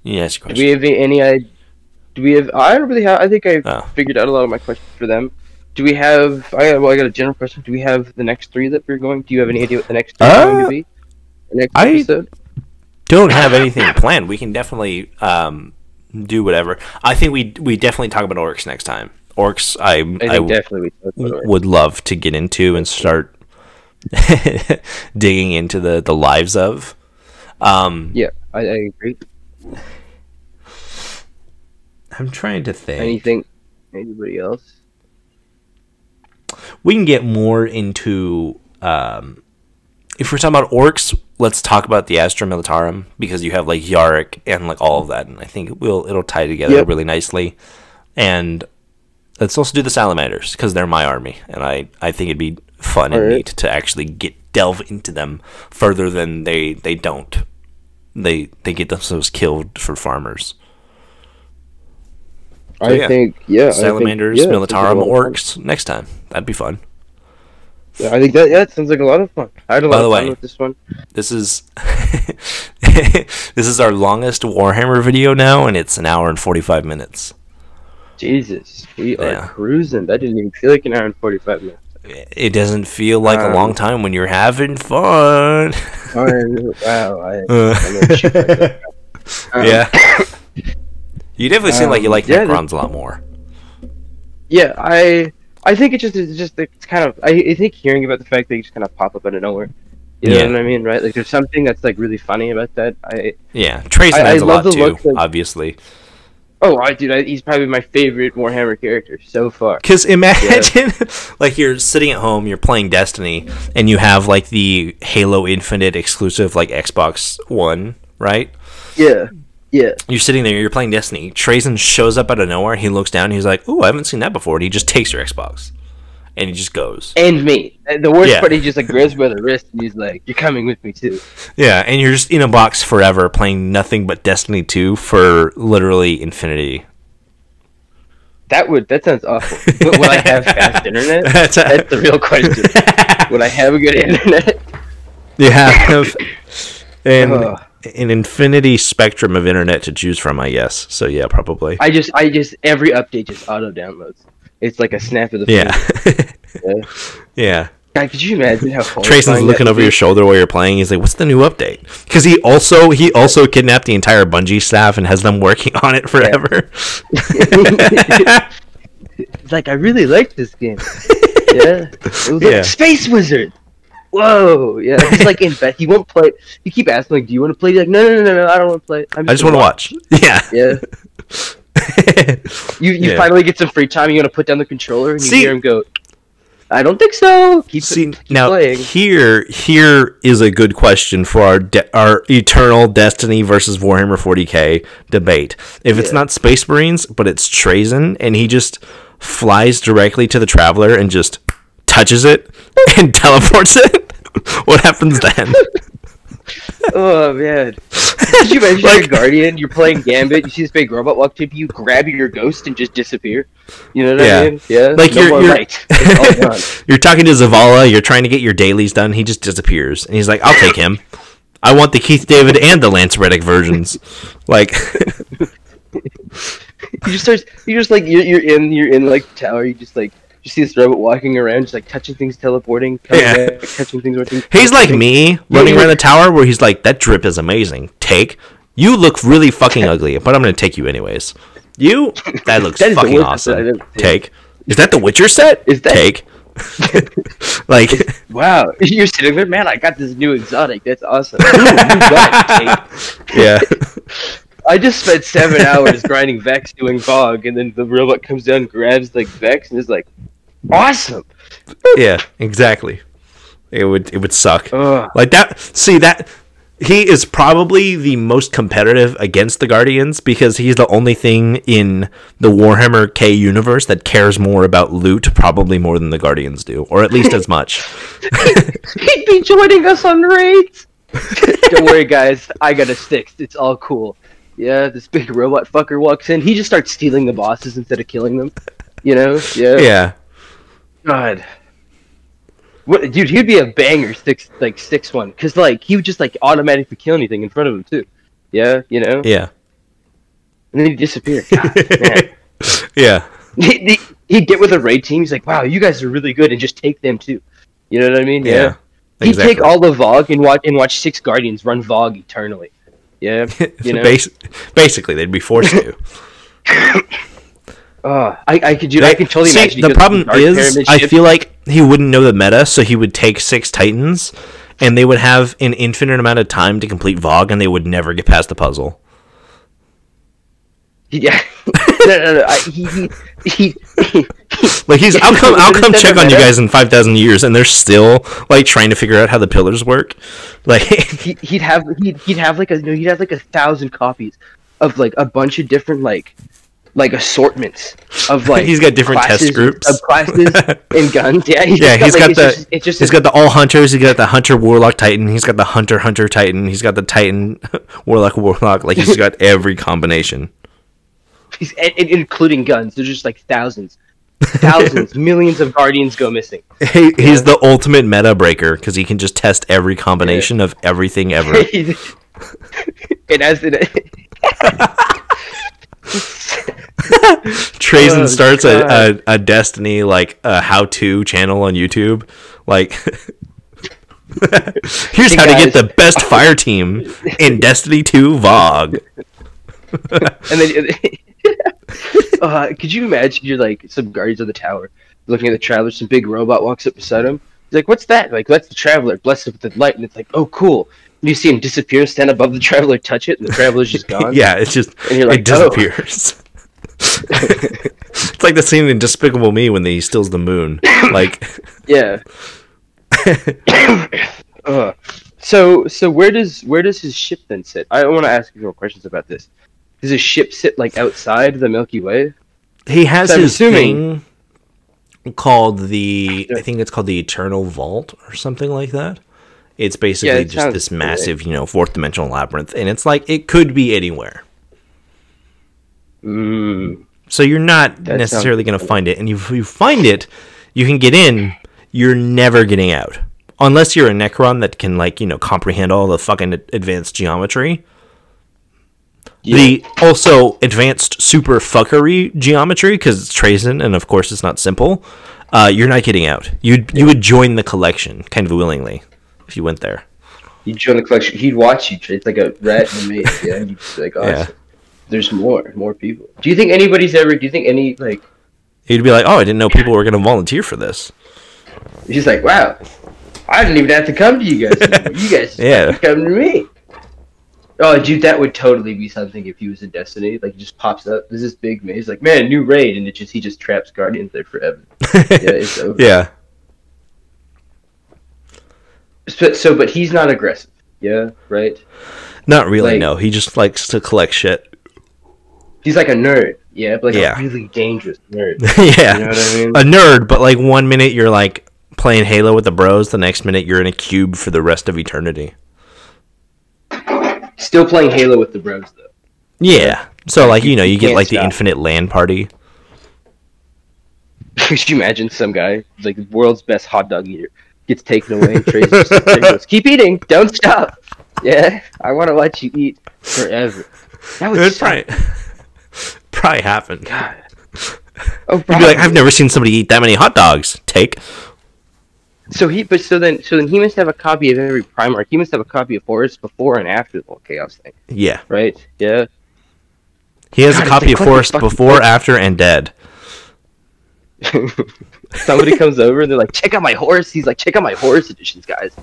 Yes, question. Do we have any idea? I don't really have. I think I figured out a lot of my questions for them. Do we have? I got a general question. Do we have the next 3 that we're going? Do you have any idea what the next 3 are going to be? The next episode? Don't have anything planned. We can definitely do whatever. I think we definitely talk about orcs next time. Orcs, I definitely would love to get into and start digging into the lives of. Yeah, I agree. I'm trying to think. Anybody else? We can get more into if we're talking about orcs, let's talk about the Astra Militarum, because you have like Yarick and like all of that, and I think it'll tie together really nicely. And let's also do the Salamanders, because they're my army, and I think it'd be fun and neat to actually delve into them further than they don't. They get themselves killed for farmers. So, I think Salamanders, Militarum, orcs next time. That'd be fun. Yeah, I think that sounds like a lot of fun. I had a lot of fun with this one. This is this is our longest Warhammer video now, and it's 1 hour and 45 minutes. Jesus, we are cruising. That didn't even feel like 1 hour and 45 minutes. It doesn't feel like a long time when you're having fun. Wow. Yeah. You definitely seem like you like Necrons a lot more. Yeah, I think it's kind of, I think hearing about the fact that you just kind of pop up out of nowhere. You know what I mean, right? Like, there's something that's like really funny about that. Trace adds a lot too, obviously. Oh, he's probably my favorite Warhammer character so far. Because imagine, like, you're sitting at home, you're playing Destiny, and you have, like, the Halo Infinite exclusive, like, Xbox One, right? Yeah. Yeah. You're sitting there, you're playing Destiny. Trazen shows up out of nowhere, he looks down, and he's like, ooh, I haven't seen that before, and he just takes your Xbox. And he just goes. And me. The worst part, he just, like, grabs by the wrist, and he's like, you're coming with me, too. Yeah, and you're just in a box forever, playing nothing but Destiny 2 for literally infinity. That sounds awful. But would I have fast internet? That's the real question. Would I have a good internet? You have an infinity spectrum of internet to choose from, I guess. So yeah, probably. I just every update just auto downloads. It's like a snap of the finger. Yeah. God, could you imagine how Tracen's looking over your shoulder while you're playing? He's like, "What's the new update?" Because he also kidnapped the entire Bungie staff and has them working on it forever. It's like, I really like this game. Yeah, it was like Space Wizard. Whoa, yeah. He's like in bed. He won't play. You keep asking, like, "Do you want to play?" He's like, No, I don't want to play. I just want to watch. Yeah. You finally get some free time. You want to put down the controller and you hear him go, I don't think so. Keep playing. Here is a good question for our eternal Destiny versus Warhammer 40k debate. If it's not Space Marines, but it's Trazen, and he just flies directly to the Traveler and just touches it and teleports it, what happens then? Oh man! Could you imagine you're a Guardian? You're playing Gambit. You see this big robot walk up to you, grab your ghost, and just disappear. You know what I mean? Yeah. Like you're you're talking to Zavala. You're trying to get your dailies done. He just disappears, and he's like, "I'll take him. I want the Keith David and the Lance Reddick versions." Like, you're in like the tower. You just like. You see this robot walking around, just like touching things, teleporting, back, touching things, He's like me, running around the tower, where he's like, "That drip is amazing. Take. You look really fucking ugly, but I'm gonna take you anyways. You, that looks fucking awesome. Take. Is that the Witcher set? Is that take? Like, wow, you're sitting there, man. I got this new exotic. That's awesome. Ooh, you got it, take. Yeah. I just spent 7 hours grinding Vex doing Fog, and then the robot comes down, grabs like Vex, and is like, awesome. Yeah, exactly. It would suck. Ugh. Like that. See that he is probably the most competitive against the Guardians because he's the only thing in the Warhammer K universe that cares more about loot, probably more than the Guardians do, or at least as much. He'd be joining us on raids. Don't worry, guys. I got a 6. It's all cool. Yeah, this big robot fucker walks in. He just starts stealing the bosses instead of killing them. You know? Yeah. Yeah. God. What, dude, he'd be a banger 6-1. Because, like, he would just, like, automatically kill anything in front of him, too. Yeah, you know? Yeah. And then he'd disappear. God, man. Yeah. He'd get with a raid team. He's like, wow, you guys are really good, and just take them, too. You know what I mean? Yeah. Exactly. He'd take all the Vogue and watch 6 Guardians run Vogue eternally. Yeah, you know. Basically, they'd be forced to. I could totally imagine. The problem is, I feel like he wouldn't know the meta, so he would take 6 Titans, and they would have an infinite amount of time to complete Vogue, and they would never get past the puzzle. Yeah, no. He like I'll come check on you guys in 5,000 years, and they're still like trying to figure out how the pillars work. Like he'd have like 1,000 copies of like a bunch of different like assortments of like he's got different classes, test groups of classes and guns. Yeah, he's got the all hunters. He's got the hunter warlock titan. He's got the hunter titan. He's got the titan warlock. Like he's got every combination. Including guns. There's just like thousands, millions of Guardians go missing. He's the ultimate meta breaker because he can just test every combination of everything ever. And as it. Trazen starts a Destiny like a how-to channel on YouTube. Like, here's how to get the best fire team in Destiny 2 Vogue. And then, could you imagine you're like some Guardians of the Tower looking at the Traveler, some big robot walks up beside him. He's like, "What's that?" Like, that's the Traveler, blessed with the light, and it's like, "Oh, cool." And you see him disappear, stand above the Traveler, touch it, and the Traveler's just gone. Yeah, it's just and you're like, it disappears. It's like the scene in Despicable Me when he steals the moon. Like, yeah. So where does his ship then sit? I want to ask you more questions about this. Does his ship sit like outside the Milky Way? He has his thing called I think it's called the Eternal Vault or something like that. It's basically just this massive, fourth dimensional labyrinth, and it's like it could be anywhere. So you're not necessarily going to find it, and if you find it, you can get in. You're never getting out, unless you're a Necron that can comprehend all the fucking advanced geometry. Yeah. The also advanced super fuckery geometry, because it's Trazen, and of course it's not simple. You're not getting out. You would join the collection kind of willingly if you went there. You'd join the collection. He'd watch you. It's like a rat in a maze. Yeah, you'd be like, yeah. There's more people. Do you think anybody's ever? Do you think any like? He'd be like, oh, I didn't know people were going to volunteer for this. He's like, wow, I didn't even have to come to you guys anymore. You guys come to me. Oh, dude, that would totally be something if he was in Destiny. Like, he just pops up. There's this big maze. Like, man, new raid, and he just traps Guardians there forever. Yeah, it's over. Yeah. So, but he's not aggressive. Yeah, right? Not really, no. He just likes to collect shit. He's like a nerd. Yeah, but like a really dangerous nerd. Yeah. You know what I mean? A nerd, but like one minute you're like playing Halo with the bros, the next minute you're in a cube for the rest of eternity. Still playing Halo with the bros, though. Yeah. So, like, you know, you get like the infinite LAN party. Could you imagine some guy, like the world's best hot dog eater, gets taken away and Trey's just like, goes, keep eating, don't stop. Yeah, I want to watch you eat forever. That would probably happen. God. Oh, you'd be like, I've never seen somebody eat that many hot dogs. Take. So then he must have a copy of every Primarch. He must have a copy of Horus before and after the whole Chaos thing. Yeah. Right? Yeah. He has a copy of Horus before, after, and dead. Somebody comes over and they're like, check out my Horus. He's like, check out my Horus editions, guys.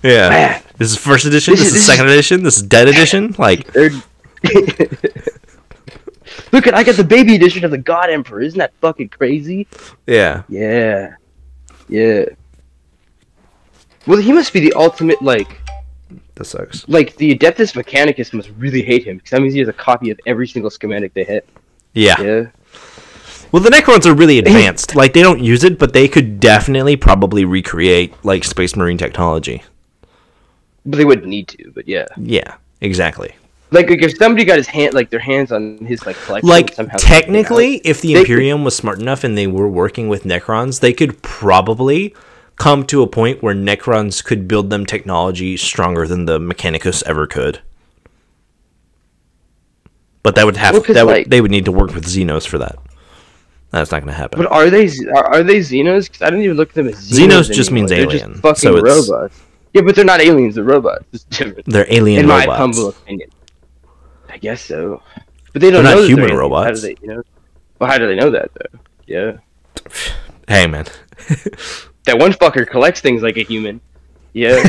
Yeah. Man. This is first edition. This is second edition. This is dead edition. Like, third. Look at, I got the baby edition of the God Emperor. Isn't that fucking crazy? Yeah. Yeah. Yeah. Well, he must be the ultimate, like... That sucks. Like, the Adeptus Mechanicus must really hate him, because that means he has a copy of every single schematic they hit. Yeah. Yeah. Well, the Necrons are really advanced. Like, they don't use it, but they could definitely probably recreate, like, Space Marine technology. But they wouldn't need to, but yeah. Yeah, exactly. Like if somebody got their hands on his, like, collection... Like, technically, if the Imperium was smart enough and they were working with Necrons, they could probably come to a point where Necrons could build them technology stronger than the Mechanicus ever could. But that would have they would need to work with Xenos for that. That's not going to happen. But are they Xenos? Because I didn't even look at them as Xenos. Xenos just means alien. Just fucking robots. Yeah, but they're not aliens. They're robots. It's different. They're alien robots. In my humble opinion. I guess so. But they don't know they're not human robots. How do they, Well, how do they know that, though? Yeah. Hey, man. That one fucker collects things like a human. Yeah.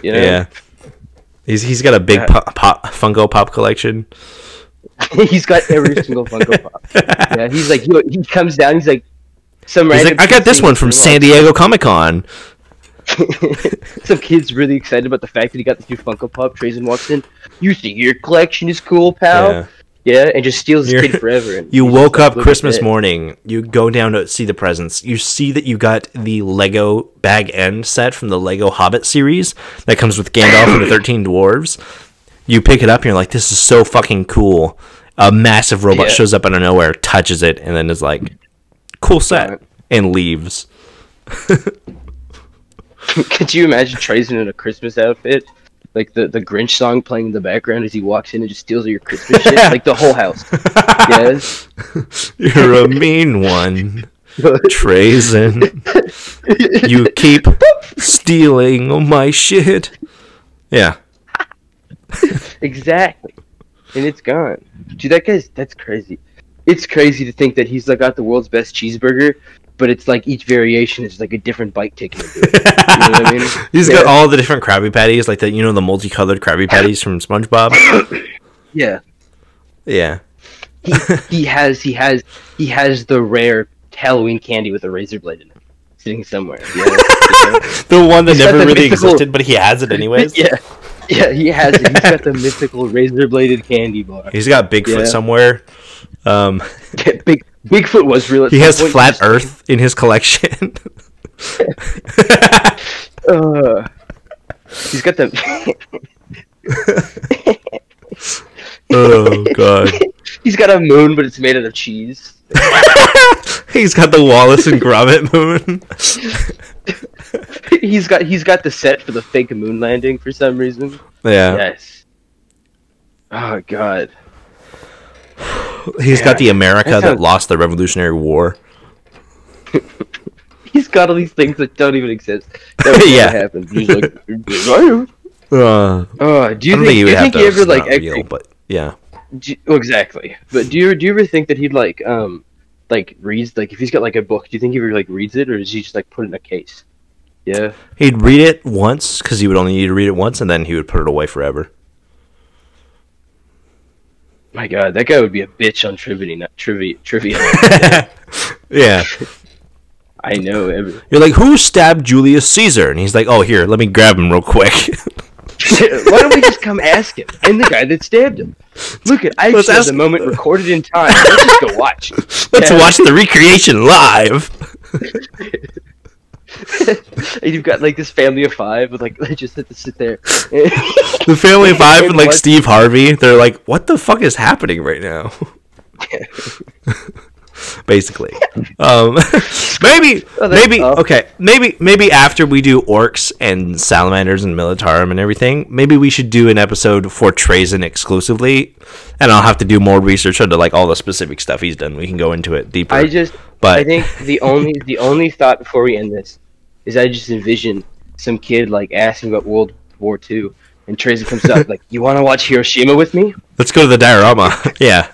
Yeah. He's got a big Funko Pop collection. He's got every single Funko Pop. Yeah, he's like, he comes down, he's like, I got this one from San Diego Comic-Con. Some kid's really excited about the fact that he got this new Funko Pop. Trazen walks in. You think your collection is cool, pal? Yeah, and just steals his kid forever. And you woke up Christmas morning. You go down to see the presents. You see that you got the Lego Bag End set from the Lego Hobbit series that comes with Gandalf and the 13 Dwarves. You pick it up and you're like, this is so fucking cool. A massive robot shows up out of nowhere, touches it, and then is like, cool set, and leaves. Could you imagine Trazen in a Christmas outfit? Like the Grinch song playing in the background as he walks in and just steals all your Christmas shit? Like the whole house. Yes. You're a mean one, Trazen. You keep stealing my shit. Yeah. Exactly. And it's gone. Dude, that's crazy. It's crazy to think that he's like got the world's best cheeseburger, but it's like each variation is like a different bite taken into it. You know what I mean? He's got all the different Krabby Patties, like the the multicolored Krabby Patties from SpongeBob. Yeah. Yeah. He has the rare Halloween candy with a razor blade in it, sitting somewhere. Yeah. The one that never really existed, but he has it anyways. Yeah, he has it. He's got the mythical razor-bladed candy bar. He's got Bigfoot somewhere. Bigfoot was real. He has Flat Earth in his collection. He's got the... Oh, God. He's got a moon, but it's made out of cheese. He's got the Wallace and Gromit moon. He's got the set for the fake moon landing for some reason. Yeah. Yes. Oh God. He's got the America that lost the Revolutionary War. He's got all these things that don't even exist. That happen. He's like, do you think he ever like real, but yeah. Exactly. But do you ever think that he'd like reads, like if he's got like a book, do you think he ever like reads it, or does he just like put it in a case? Yeah. He'd read it once because he would only need to read it once, and then he would put it away forever. My God, that guy would be a bitch on trivia. Yeah. I know. You're like, who stabbed Julius Caesar? And he's like, oh, here, let me grab him real quick. Why don't we just come ask him and the guy that stabbed him? Look at I have the moment recorded in time. Let's just go watch. Let's watch the recreation live. And you've got like this family of 5 with like they just had to sit there. The family of 5 and like Steve Harvey. They're like, what the fuck is happening right now? Basically, maybe after we do orcs and salamanders and militarum and everything, maybe we should do an episode for Trazen exclusively, and I'll have to do more research into like all the specific stuff he's done. We can go into it deeper. I think the only thought before we end this is I just envision some kid like asking about World War II, and Trazen comes up like, "You want to watch Hiroshima with me? Let's go to the diorama." Yeah.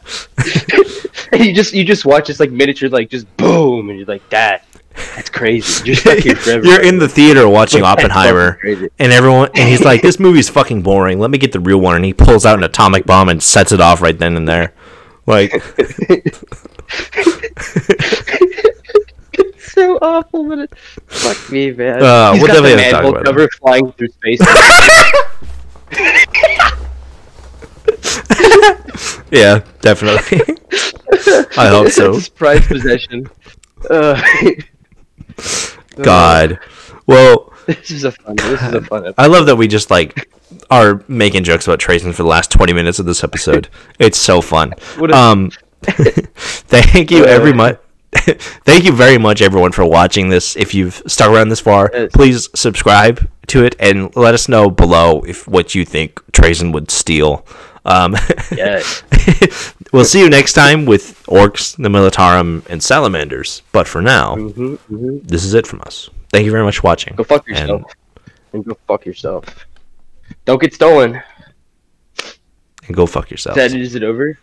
And you just watch this like miniature like just boom, and you're like, that's crazy. You're stuck here forever. You're in the theater watching Oppenheimer, and he's like, this movie's fucking boring. Let me get the real one, and he pulls out an atomic bomb and sets it off right then and there. Like, it's so awful, but fuck me, man. We'll definitely have to talk about cover it. Flying through space. Yeah, definitely. I hope so. It's prized possession. God. Well, this is a fun episode. I love that we just like are making jokes about Trazen for the last 20 minutes of this episode. It's so fun. Thank you Thank you very much, everyone, for watching this. If you've stuck around this far, please subscribe to it and let us know below what you think Trazen would steal. Yes. We'll see you next time with orcs, the militarum, and salamanders. But for now, this is it from us. Thank you very much for watching. Go fuck yourself. And go fuck yourself. Don't get stolen. And go fuck yourself. Is it over?